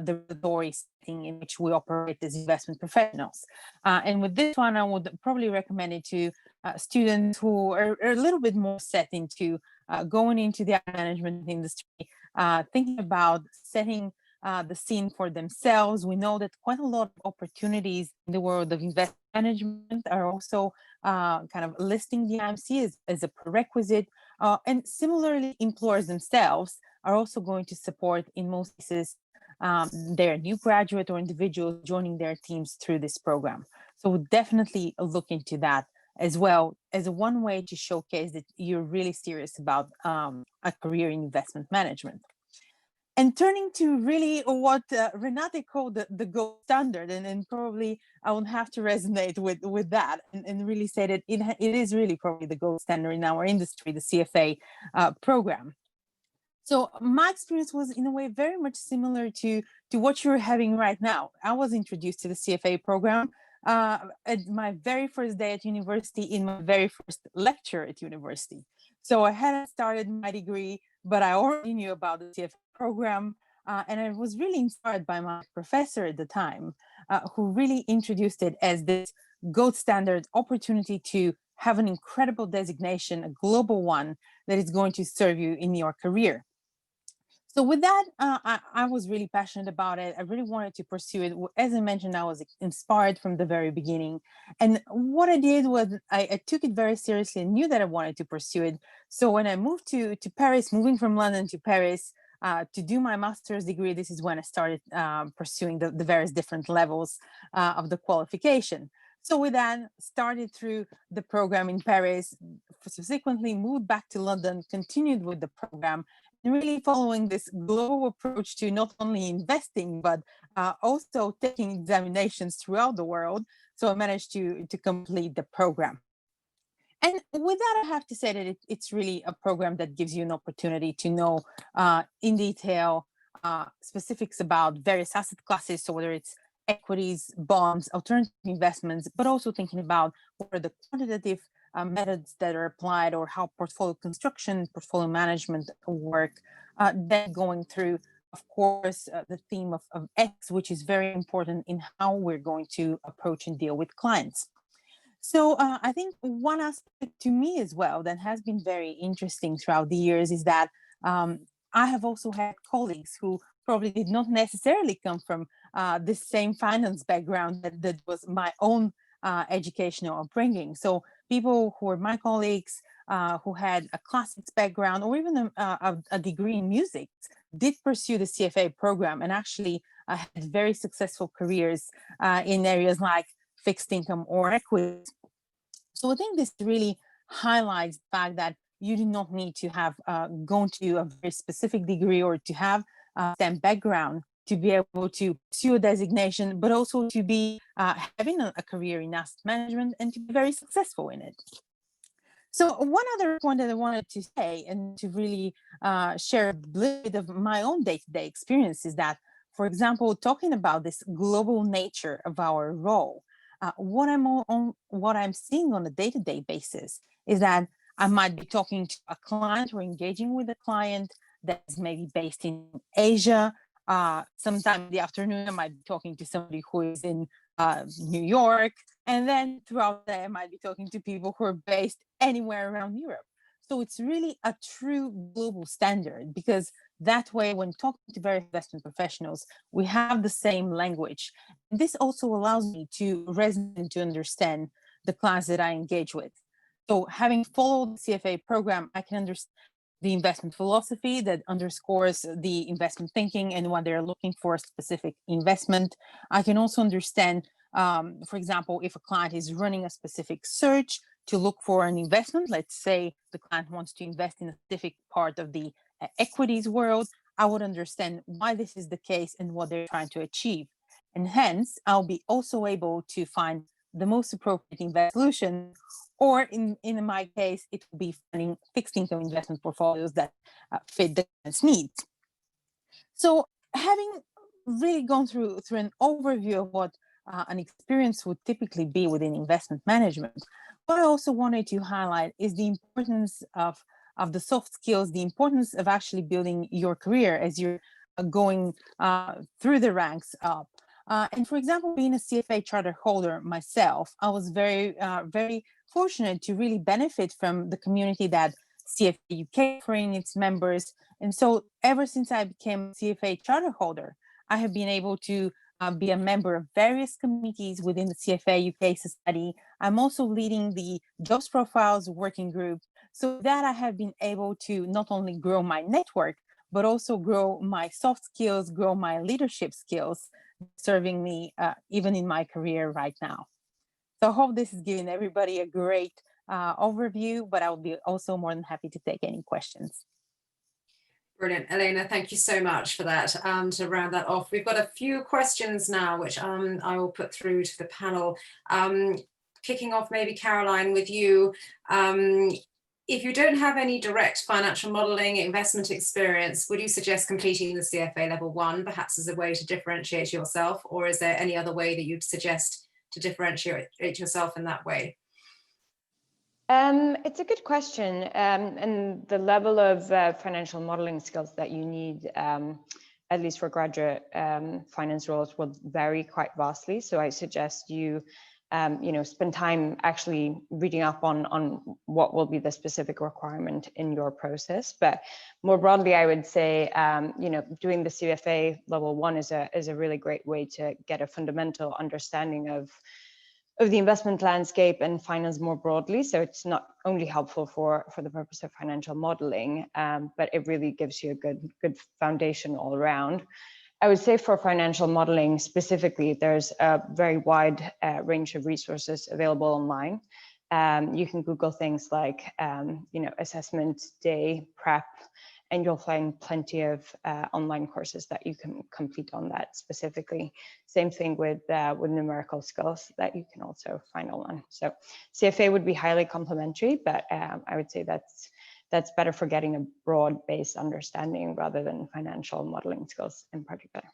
the regulatory setting in which we operate as investment professionals. And with this one, I would probably recommend it to students who are a little bit more set into going into the asset management industry, thinking about setting the scene for themselves. We know that quite a lot of opportunities in the world of investment management are also kind of listing the IMC as a prerequisite. And similarly, employers themselves are also going to support, in most cases, their new graduate or individuals joining their teams through this program. So we'll definitely look into that as well as one way to showcase that you're really serious about a career in investment management. And turning to really what Renate called the gold standard, and probably I would have to resonate with that and really say that it is really probably the gold standard in our industry, the CFA program. So my experience was in a way very much similar to what you're having right now. I was introduced to the CFA program at my very first day at university, in my very first lecture at university. So I hadn't started my degree, but I already knew about the CFA program. And I was really inspired by my professor at the time, who really introduced it as this gold standard opportunity to have an incredible designation, a global one, that is going to serve you in your career. So with that, I was really passionate about it. I really wanted to pursue it. As I mentioned, I was inspired from the very beginning. And what I did was I took it very seriously and knew that I wanted to pursue it. So when I moved to Paris, moving from London to Paris to do my master's degree, this is when I started pursuing the various different levels of the qualification. So we then started through the program in Paris, subsequently moved back to London, continued with the program, and really following this global approach to not only investing, but also taking examinations throughout the world. So I managed to complete the program. And with that, I have to say that it's really a program that gives you an opportunity to know in detail specifics about various asset classes. So whether it's equities, bonds, alternative investments, but also thinking about what are the quantitative methods that are applied, or how portfolio construction, portfolio management work. Then going through, of course, the theme of ethics, which is very important in how we're going to approach and deal with clients. So I think one aspect to me as well that has been very interesting throughout the years is that I have also had colleagues who probably did not necessarily come from the same finance background that was my own educational upbringing. So people who were my colleagues who had a classics background or even a degree in music did pursue the CFA program and actually had very successful careers in areas like fixed income or equity. So I think this really highlights the fact that you do not need to have gone to a very specific degree or to have a STEM background to be able to pursue a designation, but also to be having a career in asset management and to be very successful in it. So one other point that I wanted to say and to really share a little bit of my own day-to-day experience is that, for example, talking about this global nature of our role, what I'm seeing on a day-to-day basis is that I might be talking to a client or engaging with a client that is maybe based in Asia. Sometime in the afternoon, I might be talking to somebody who is in New York. And then throughout the day, I might be talking to people who are based anywhere around Europe. So it's really a true global standard, because that way, when talking to various investment professionals, we have the same language. And this also allows me to resonate and to understand the clients that I engage with. So having followed the CFA program, I can understand the investment philosophy that underscores the investment thinking and what they're looking for a specific investment. I can also understand, for example, if a client is running a specific search to look for an investment, let's say the client wants to invest in a specific part of the equities world, I would understand why this is the case and what they're trying to achieve. And hence, I'll be also able to find the most appropriate investment solution, or in my case, it will be finding fixed income investment portfolios that fit the client's needs. So having really gone through an overview of what an experience would typically be within investment management, what I also wanted to highlight is the importance of the soft skills, the importance of actually building your career as you're going through the ranks up. And for example, being a CFA Charter holder myself, I was very fortunate to really benefit from the community that CFA UK offering its members. And so ever since I became a CFA Charter holder, I have been able to be a member of various committees within the CFA UK Society. I'm also leading the Jobs Profiles Working Group. So that I have been able to not only grow my network, but also grow my soft skills, grow my leadership skills, serving me even in my career right now. So I hope this is giving everybody a great overview, but I'll be also more than happy to take any questions. Brilliant. Elena, thank you so much for that. To round that off, we've got a few questions now, which I will put through to the panel. Kicking off maybe Caroline with you. If you don't have any direct financial modelling investment experience, would you suggest completing the CFA level 1, perhaps as a way to differentiate yourself, or is there any other way that you'd suggest to differentiate yourself in that way? It's a good question, and the level of financial modeling skills that you need, at least for graduate finance roles, will vary quite vastly. So I suggest you, spend time actually reading up on what will be the specific requirement in your process. But more broadly, I would say, doing the CFA level 1 is a really great way to get a fundamental understanding of the investment landscape and finance more broadly. So it's not only helpful for the purpose of financial modeling, but it really gives you a good foundation all around. I would say for financial modeling specifically, there's a very wide range of resources available online. You can Google things like, assessment day prep, and you'll find plenty of online courses that you can complete on that specifically. Same thing with numerical skills that you can also find online. So CFA would be highly complementary, but I would say that's better for getting a broad-based understanding rather than financial modeling skills in particular.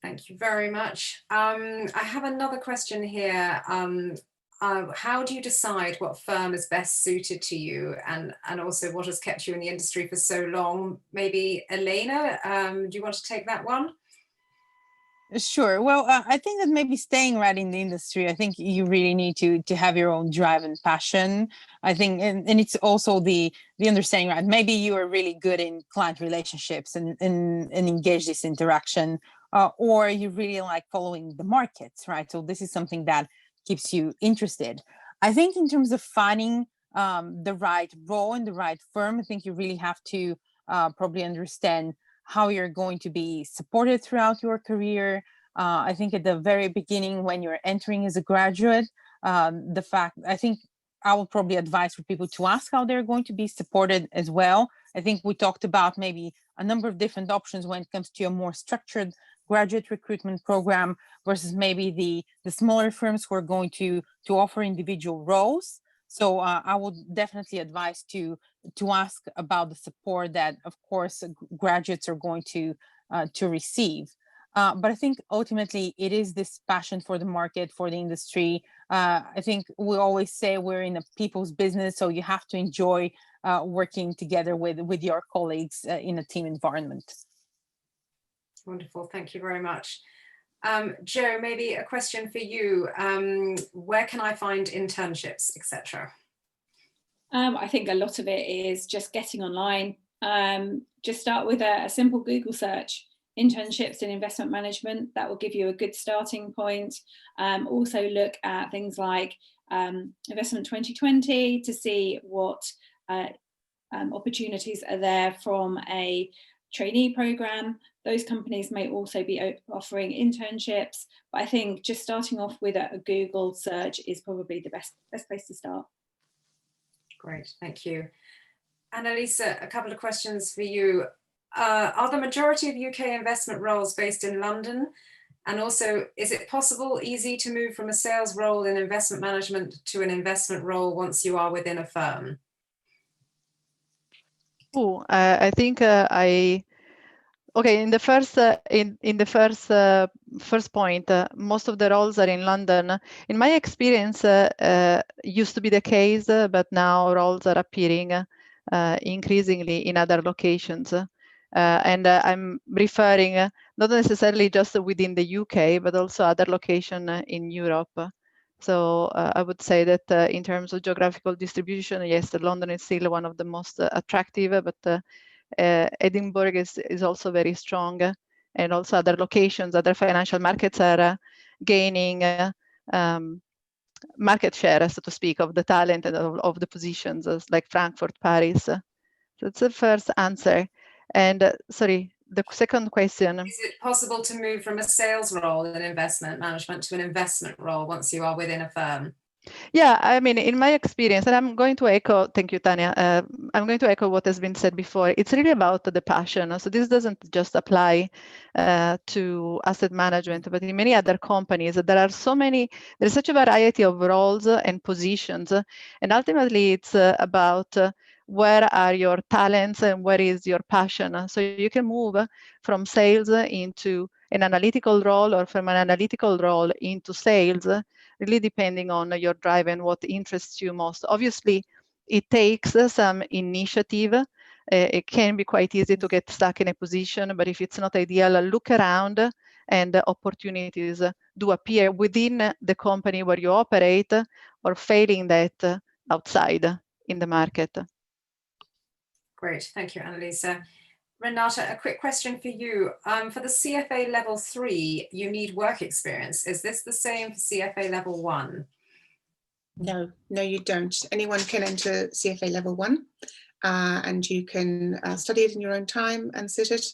Thank you very much. I have another question here. How do you decide what firm is best suited to you, and also what has kept you in the industry for so long? Maybe Elena, do you want to take that one? Sure. Well, I think that maybe staying right in the industry, I think you really need to have your own drive and passion. I think, and it's also the understanding, right? Maybe you are really good in client relationships and engage this interaction, or you really like following the markets, right? So this is something that keeps you interested. I think in terms of finding the right role and the right firm, I think you really have to probably understand how you're going to be supported throughout your career. I think at the very beginning, when you're entering as a graduate, I think I would probably advise for people to ask how they're going to be supported as well. I think we talked about maybe a number of different options when it comes to a more structured graduate recruitment program versus maybe the smaller firms who are going to offer individual roles. So I would definitely advise to ask about the support that, of course, graduates are going to receive. But I think ultimately it is this passion for the market, for the industry. I think we always say we're in a people's business, so you have to enjoy working together with your colleagues in a team environment. Wonderful, thank you very much. Joe, maybe a question for you. Where can I find internships, etc.? I think a lot of it is just getting online. Just start with a simple Google search, internships in investment management. That will give you a good starting point. Also look at things like Investment 2020 to see what opportunities are there from a trainee program. Those companies may also be offering internships, but I think just starting off with a Google search is probably the best place to start. Great, thank you. Annalisa, a couple of questions for you. Are the majority of UK investment roles based in London? And also, is it possible, easy to move from a sales role in investment management to an investment role once you are within a firm? I think okay, in the first point, most of the roles are in London. In my experience, used to be the case, but now roles are appearing increasingly in other locations. And I'm referring not necessarily just within the UK, but also other locations in Europe. So I would say that in terms of geographical distribution, yes, London is still one of the most attractive, but Edinburgh is also very strong. and also other locations, other financial markets are gaining market share, so to speak, of the talent and of the positions, like Frankfurt, Paris. So that's the first answer. And sorry, the second question. Is it possible to move from a sales role in investment management to an investment role once you are within a firm? Yeah, I mean, in my experience, and I'm going to echo, thank you, Tanya. I'm going to echo what has been said before. It's really about the passion. So this doesn't just apply to asset management, but in many other companies, there's such a variety of roles and positions. And ultimately, it's about where are your talents and where is your passion. So you can move from sales into an analytical role or from an analytical role into sales, really depending on your drive and what interests you most. Obviously, it takes some initiative. It can be quite easy to get stuck in a position, but if it's not ideal, look around and opportunities do appear within the company where you operate, or failing that outside in the market. Great, thank you, Annalisa. Renata, a quick question for you. For the CFA level 3, you need work experience. Is this the same for CFA level 1? No, you don't. Anyone can enter CFA level 1 and you can study it in your own time and sit it.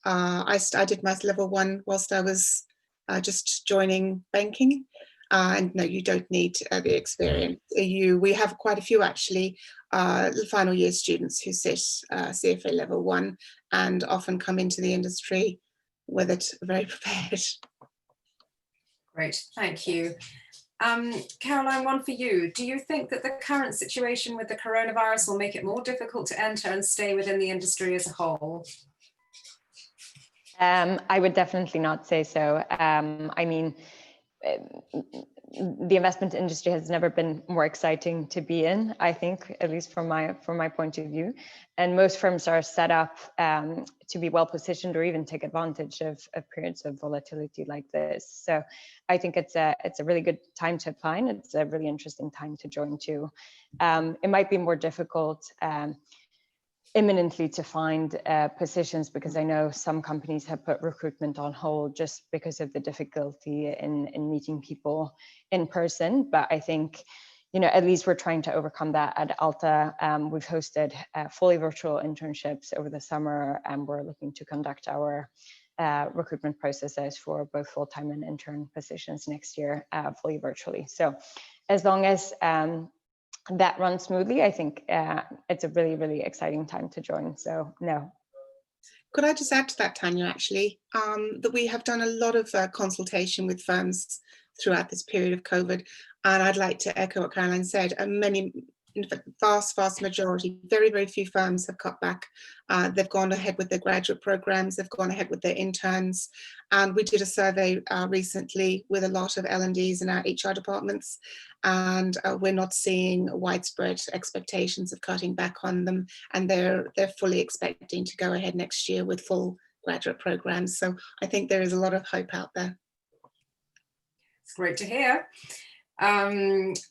I did my level 1 whilst I was just joining banking. And no, you don't need the experience. We have quite a few actually final year students who sit CFA level 1 and often come into the industry with it very prepared. Great, thank you. Caroline, one for you. Do you think that the current situation with the coronavirus will make it more difficult to enter and stay within the industry as a whole? I would definitely not say so. I mean, the investment industry has never been more exciting to be in, I think, at least from my point of view. And most firms are set up to be well positioned or even take advantage of periods of volatility like this. So I think it's a really good time to apply, and it's a really interesting time to join too. It might be more difficult imminently to find positions, because I know some companies have put recruitment on hold just because of the difficulty in meeting people in person. But I think, at least we're trying to overcome that at Alta. We've hosted fully virtual internships over the summer, and we're looking to conduct our recruitment processes for both full-time and intern positions next year fully virtually. So as long as that runs smoothly, I think it's a really, really exciting time to join. So no. Could I just add to that, Tanya, actually, that we have done a lot of consultation with firms throughout this period of COVID. And I'd like to echo what Caroline said. In fact, vast majority, very, very few firms have cut back. They've gone ahead with their graduate programs. They've gone ahead with their interns. And we did a survey recently with a lot of L&Ds in our HR departments. And we're not seeing widespread expectations of cutting back on them. And they're fully expecting to go ahead next year with full graduate programs. So I think there is a lot of hope out there. It's great to hear.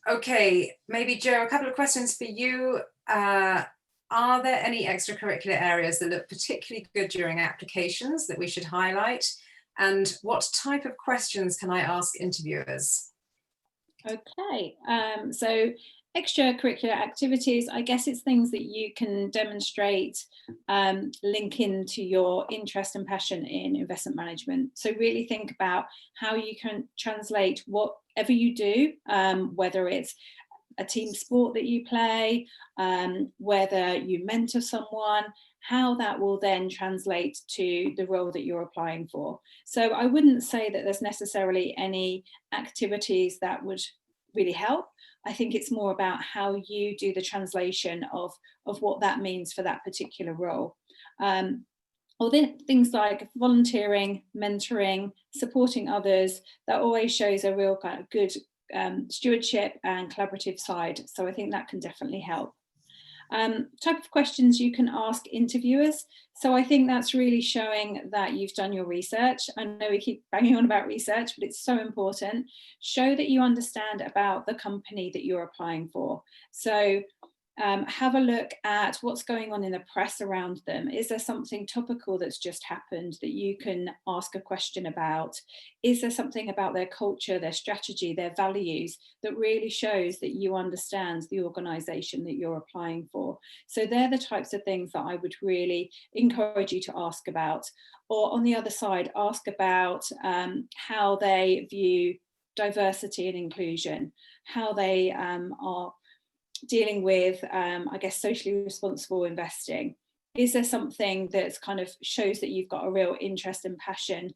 Okay, maybe Joe, a couple of questions for you. Are there any extracurricular areas that look particularly good during applications that we should highlight? And what type of questions can I ask interviewers? Okay, so extracurricular activities, I guess it's things that you can demonstrate, link into your interest and passion in investment management. So really think about how you can translate whatever you do, whether it's a team sport that you play, whether you mentor someone, how that will then translate to the role that you're applying for. So I wouldn't say that there's necessarily any activities that would really help. I think it's more about how you do the translation of what that means for that particular role. Or things like volunteering, mentoring, supporting others, that always shows a real kind of good stewardship and collaborative side. So I think that can definitely help. Type of questions you can ask interviewers. So I think that's really showing that you've done your research. I know we keep banging on about research, but it's so important. Show that you understand about the company that you're applying for. So Have a look at what's going on in the press around them. Is there something topical that's just happened that you can ask a question about? Is there something about their culture, their strategy, their values that really shows that you understand the organisation that you're applying for? So they're the types of things that I would really encourage you to ask about. Or on the other side, ask about how they view diversity and inclusion, how they are dealing with, I guess, socially responsible investing. Is there something that's kind of shows that you've got a real interest and passion?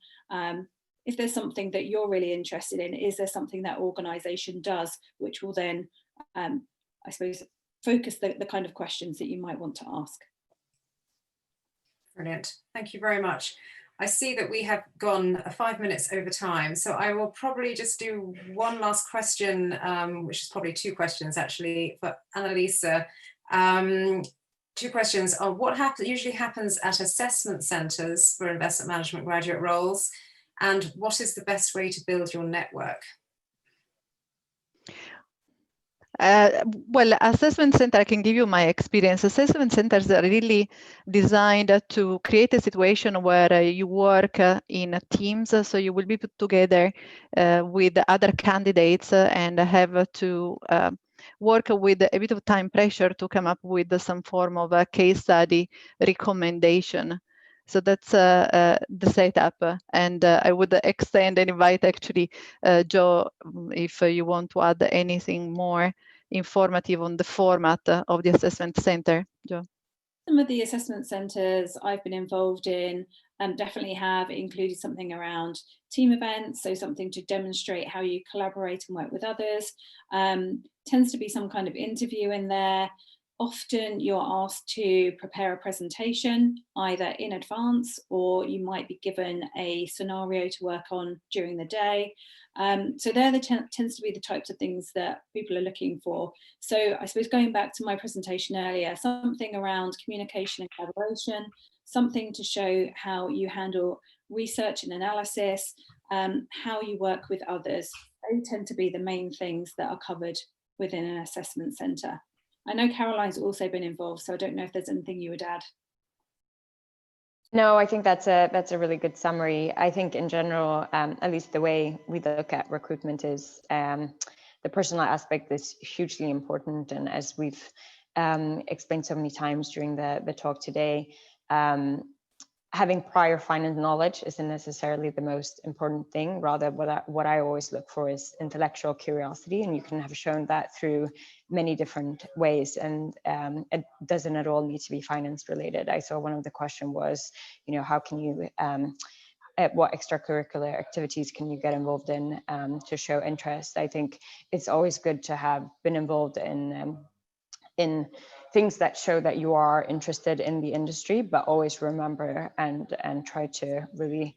If there's something that you're really interested in, is there something that organisation does which will then, I suppose, focus the kind of questions that you might want to ask? Brilliant. Thank you very much. I see that we have gone 5 minutes over time, so I will probably just do one last question, which is probably two questions actually for Annalisa. Two questions are what usually happens at assessment centres for investment management graduate roles, and what is the best way to build your network? Well, assessment center, I can give you my experience. Assessment centers are really designed to create a situation where you work in teams. So you will be put together with other candidates and have to work with a bit of time pressure to come up with some form of a case study recommendation. So that's the setup, and I would extend and invite actually Joe, if you want to add anything more informative on the format of the assessment center, Joe. Some of the assessment centres I've been involved in definitely have included something around team events, so something to demonstrate how you collaborate and work with others. Tends to be some kind of interview in there. Often you're asked to prepare a presentation either in advance, or you might be given a scenario to work on during the day. So they're tends to be the types of things that people are looking for. So I suppose going back to my presentation earlier, something around communication and collaboration, something to show how you handle research and analysis, how you work with others. They tend to be the main things that are covered within an assessment centre. I know Caroline's also been involved, so I don't know if there's anything you would add. No, I think that's a really good summary. I think in general, at least the way we look at recruitment is the personal aspect is hugely important. And as we've explained so many times during the talk today, having prior finance knowledge isn't necessarily the most important thing. Rather, what I always look for is intellectual curiosity, and you can have shown that through many different ways, and it doesn't at all need to be finance related. I saw one of the question was, how can you, what extracurricular activities can you get involved in to show interest? I think it's always good to have been involved in things that show that you are interested in the industry, but always remember and try to really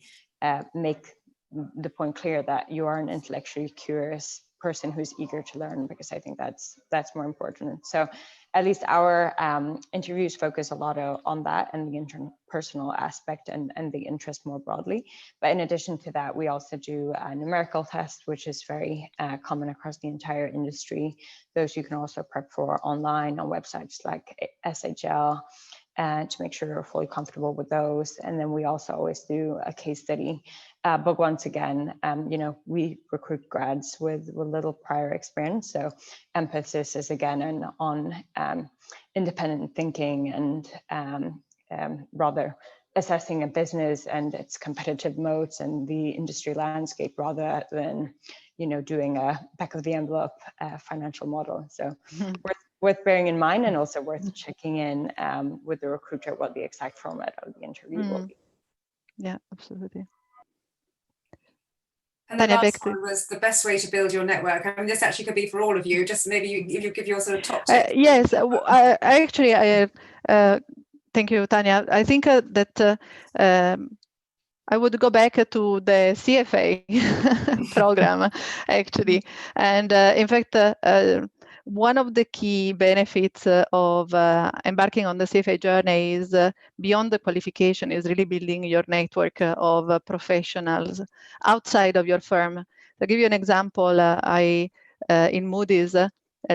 make the point clear that you are an intellectually curious person who's eager to learn, because I think that's more important. So at least our interviews focus a lot on that and the interpersonal aspect and the interest more broadly. But in addition to that, we also do a numerical test, which is very common across the entire industry. Those you can also prep for online on websites like SHL, to make sure you're fully comfortable with those. And then we also always do a case study. But once again, we recruit grads with little prior experience. So emphasis is again on independent thinking and rather assessing a business and its competitive moats and the industry landscape, rather than doing a back of the envelope financial model. So worth bearing in mind, and also worth checking in with the recruiter what the exact format of the interview will be. Yeah, absolutely. And the last one was the best way to build your network. I mean, this actually could be for all of you. Just maybe if you give your sort of top tip. Yes, thank you, Tanya. I think that I would go back to the CFA program, actually. And in fact, one of the key benefits of embarking on the CFA journey is beyond the qualification is really building your network of professionals outside of your firm. To give you an example, in Moody's,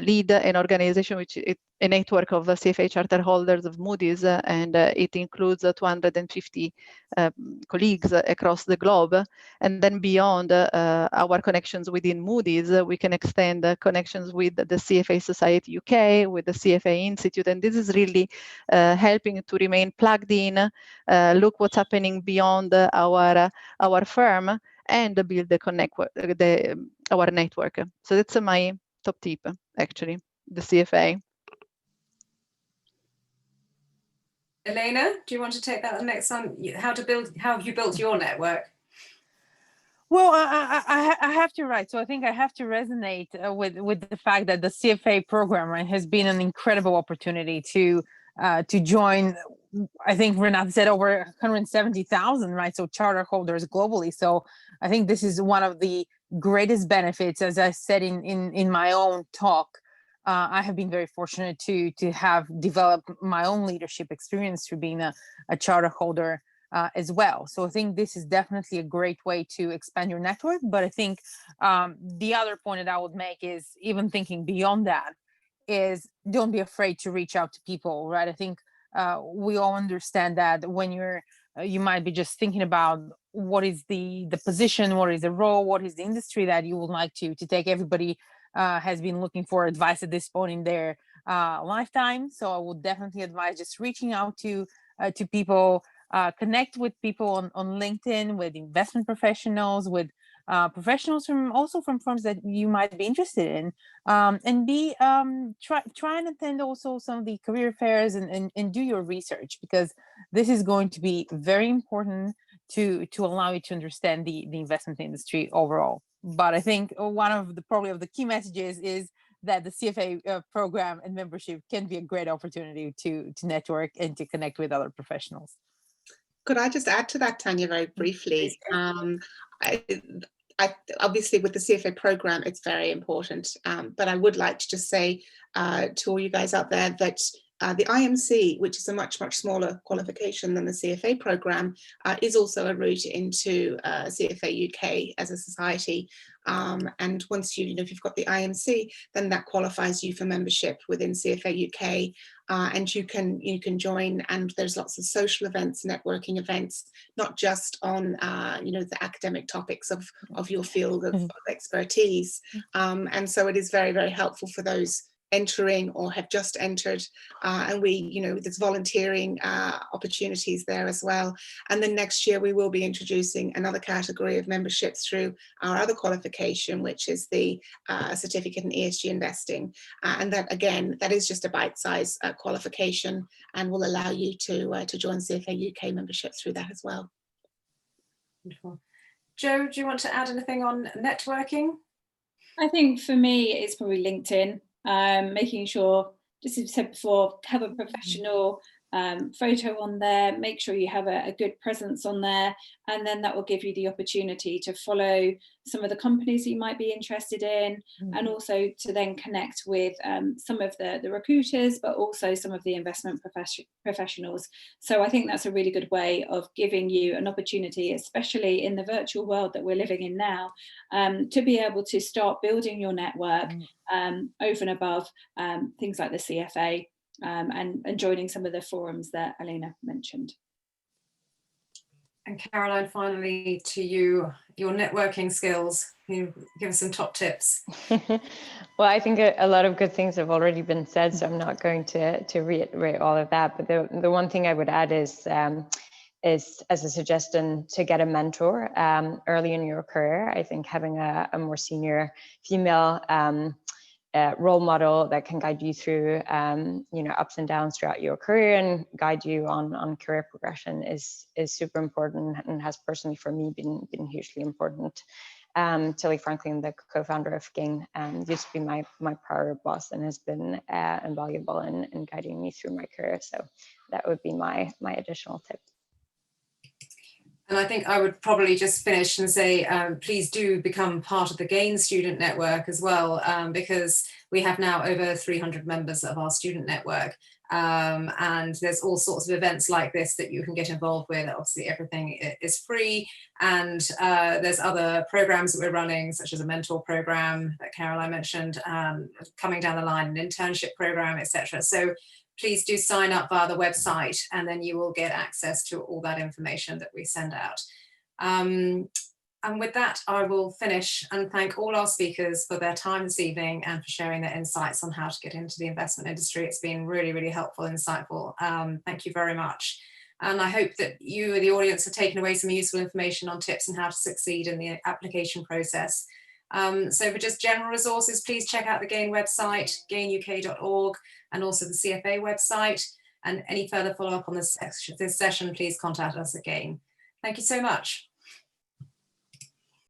lead an organization which is a network of CFA charter holders of Moody's, and it includes 250 colleagues across the globe. And then beyond our connections within Moody's, we can extend connections with the CFA Society UK, with the CFA Institute, and this is really helping to remain plugged in, look what's happening beyond our firm, and build our network. So that's my top tip, actually, the CFA. Elena, do you want to take that next on? How have you built your network? Well, I have to write. So I think I have to resonate with the fact that the CFA program, right, has been an incredible opportunity to join. I think Renata said over 170,000, right? So charter holders globally. So I think this is one of the greatest benefits, as I said in my own talk. I have been very fortunate to have developed my own leadership experience through being a charter holder as well. So I think this is definitely a great way to expand your network. But I think the other point that I would make is, even thinking beyond that, is don't be afraid to reach out to people, right? I think we all understand that when you might be just thinking about what is the position, what is the role, what is the industry that you would like to take. Everybody has been looking for advice at this point in their lifetime. So I would definitely advise just reaching out to people, connect with people on LinkedIn, with investment professionals, with professionals from firms that you might be interested in, and try and attend also some of the career fairs and do your research, because this is going to be very important to allow you to understand the investment industry overall. But I think one of the key messages is that the CFA program and membership can be a great opportunity to network and to connect with other professionals. Could I just add to that, Tanya, very briefly? Obviously, with the CFA program, it's very important. But I would like to just say to all you guys out there that the IMC, which is a much smaller qualification than the CFA program, is also a route into CFA UK as a society. And once if you've got the IMC, then that qualifies you for membership within CFA UK, and you can join. And there's lots of social events, networking events, not just on the academic topics of your field of expertise. And so it is very helpful for those entering or have just entered, and there's volunteering opportunities there as well. And then next year we will be introducing another category of memberships through our other qualification, which is the certificate in ESG investing, and that is just a bite-sized qualification, and will allow you to join CFA UK membership through that as well. Wonderful. Jo, do you want to add anything on networking? I think for me it's probably LinkedIn. Making sure, just as I said before, have a professional photo on there, make sure you have a good presence on there, and then that will give you the opportunity to follow some of the companies you might be interested in, and also to then connect with some of the recruiters, but also some of the investment professionals. So I think that's a really good way of giving you an opportunity, especially in the virtual world that we're living in now, to be able to start building your network over and above things like the CFA, and joining some of the forums that Elena mentioned. And Caroline, finally to you, your networking skills. Can you give us some top tips? Well, I think a lot of good things have already been said, so I'm not going to reiterate all of that. But the one thing I would add is as a suggestion to get a mentor early in your career. I think having a more senior female role model that can guide you through ups and downs throughout your career and guide you on career progression is super important, and has personally for me been hugely important. Tilly Franklin, the co-founder of Gain, used to be my prior boss and has been invaluable in guiding me through my career. So that would be my additional tip. And I think I would probably just finish and say, please do become part of the GAIN student network as well, because we have now over 300 members of our student network. And there's all sorts of events like this that you can get involved with. Obviously, everything is free. And there's other programs that we're running, such as a mentor program that Caroline mentioned, coming down the line, an internship program, etc. So please do sign up via the website, and then you will get access to all that information that we send out. And with that, I will finish and thank all our speakers for their time this evening and for sharing their insights on how to get into the investment industry. It's been really, really helpful, insightful. Thank you very much. And I hope that you, the audience, have taken away some useful information on tips on how to succeed in the application process. So for just general resources, please check out the GAIN website, gainuk.org, and also the CFA website. And any further follow-up on this session, please contact us at GAIN. Thank you so much.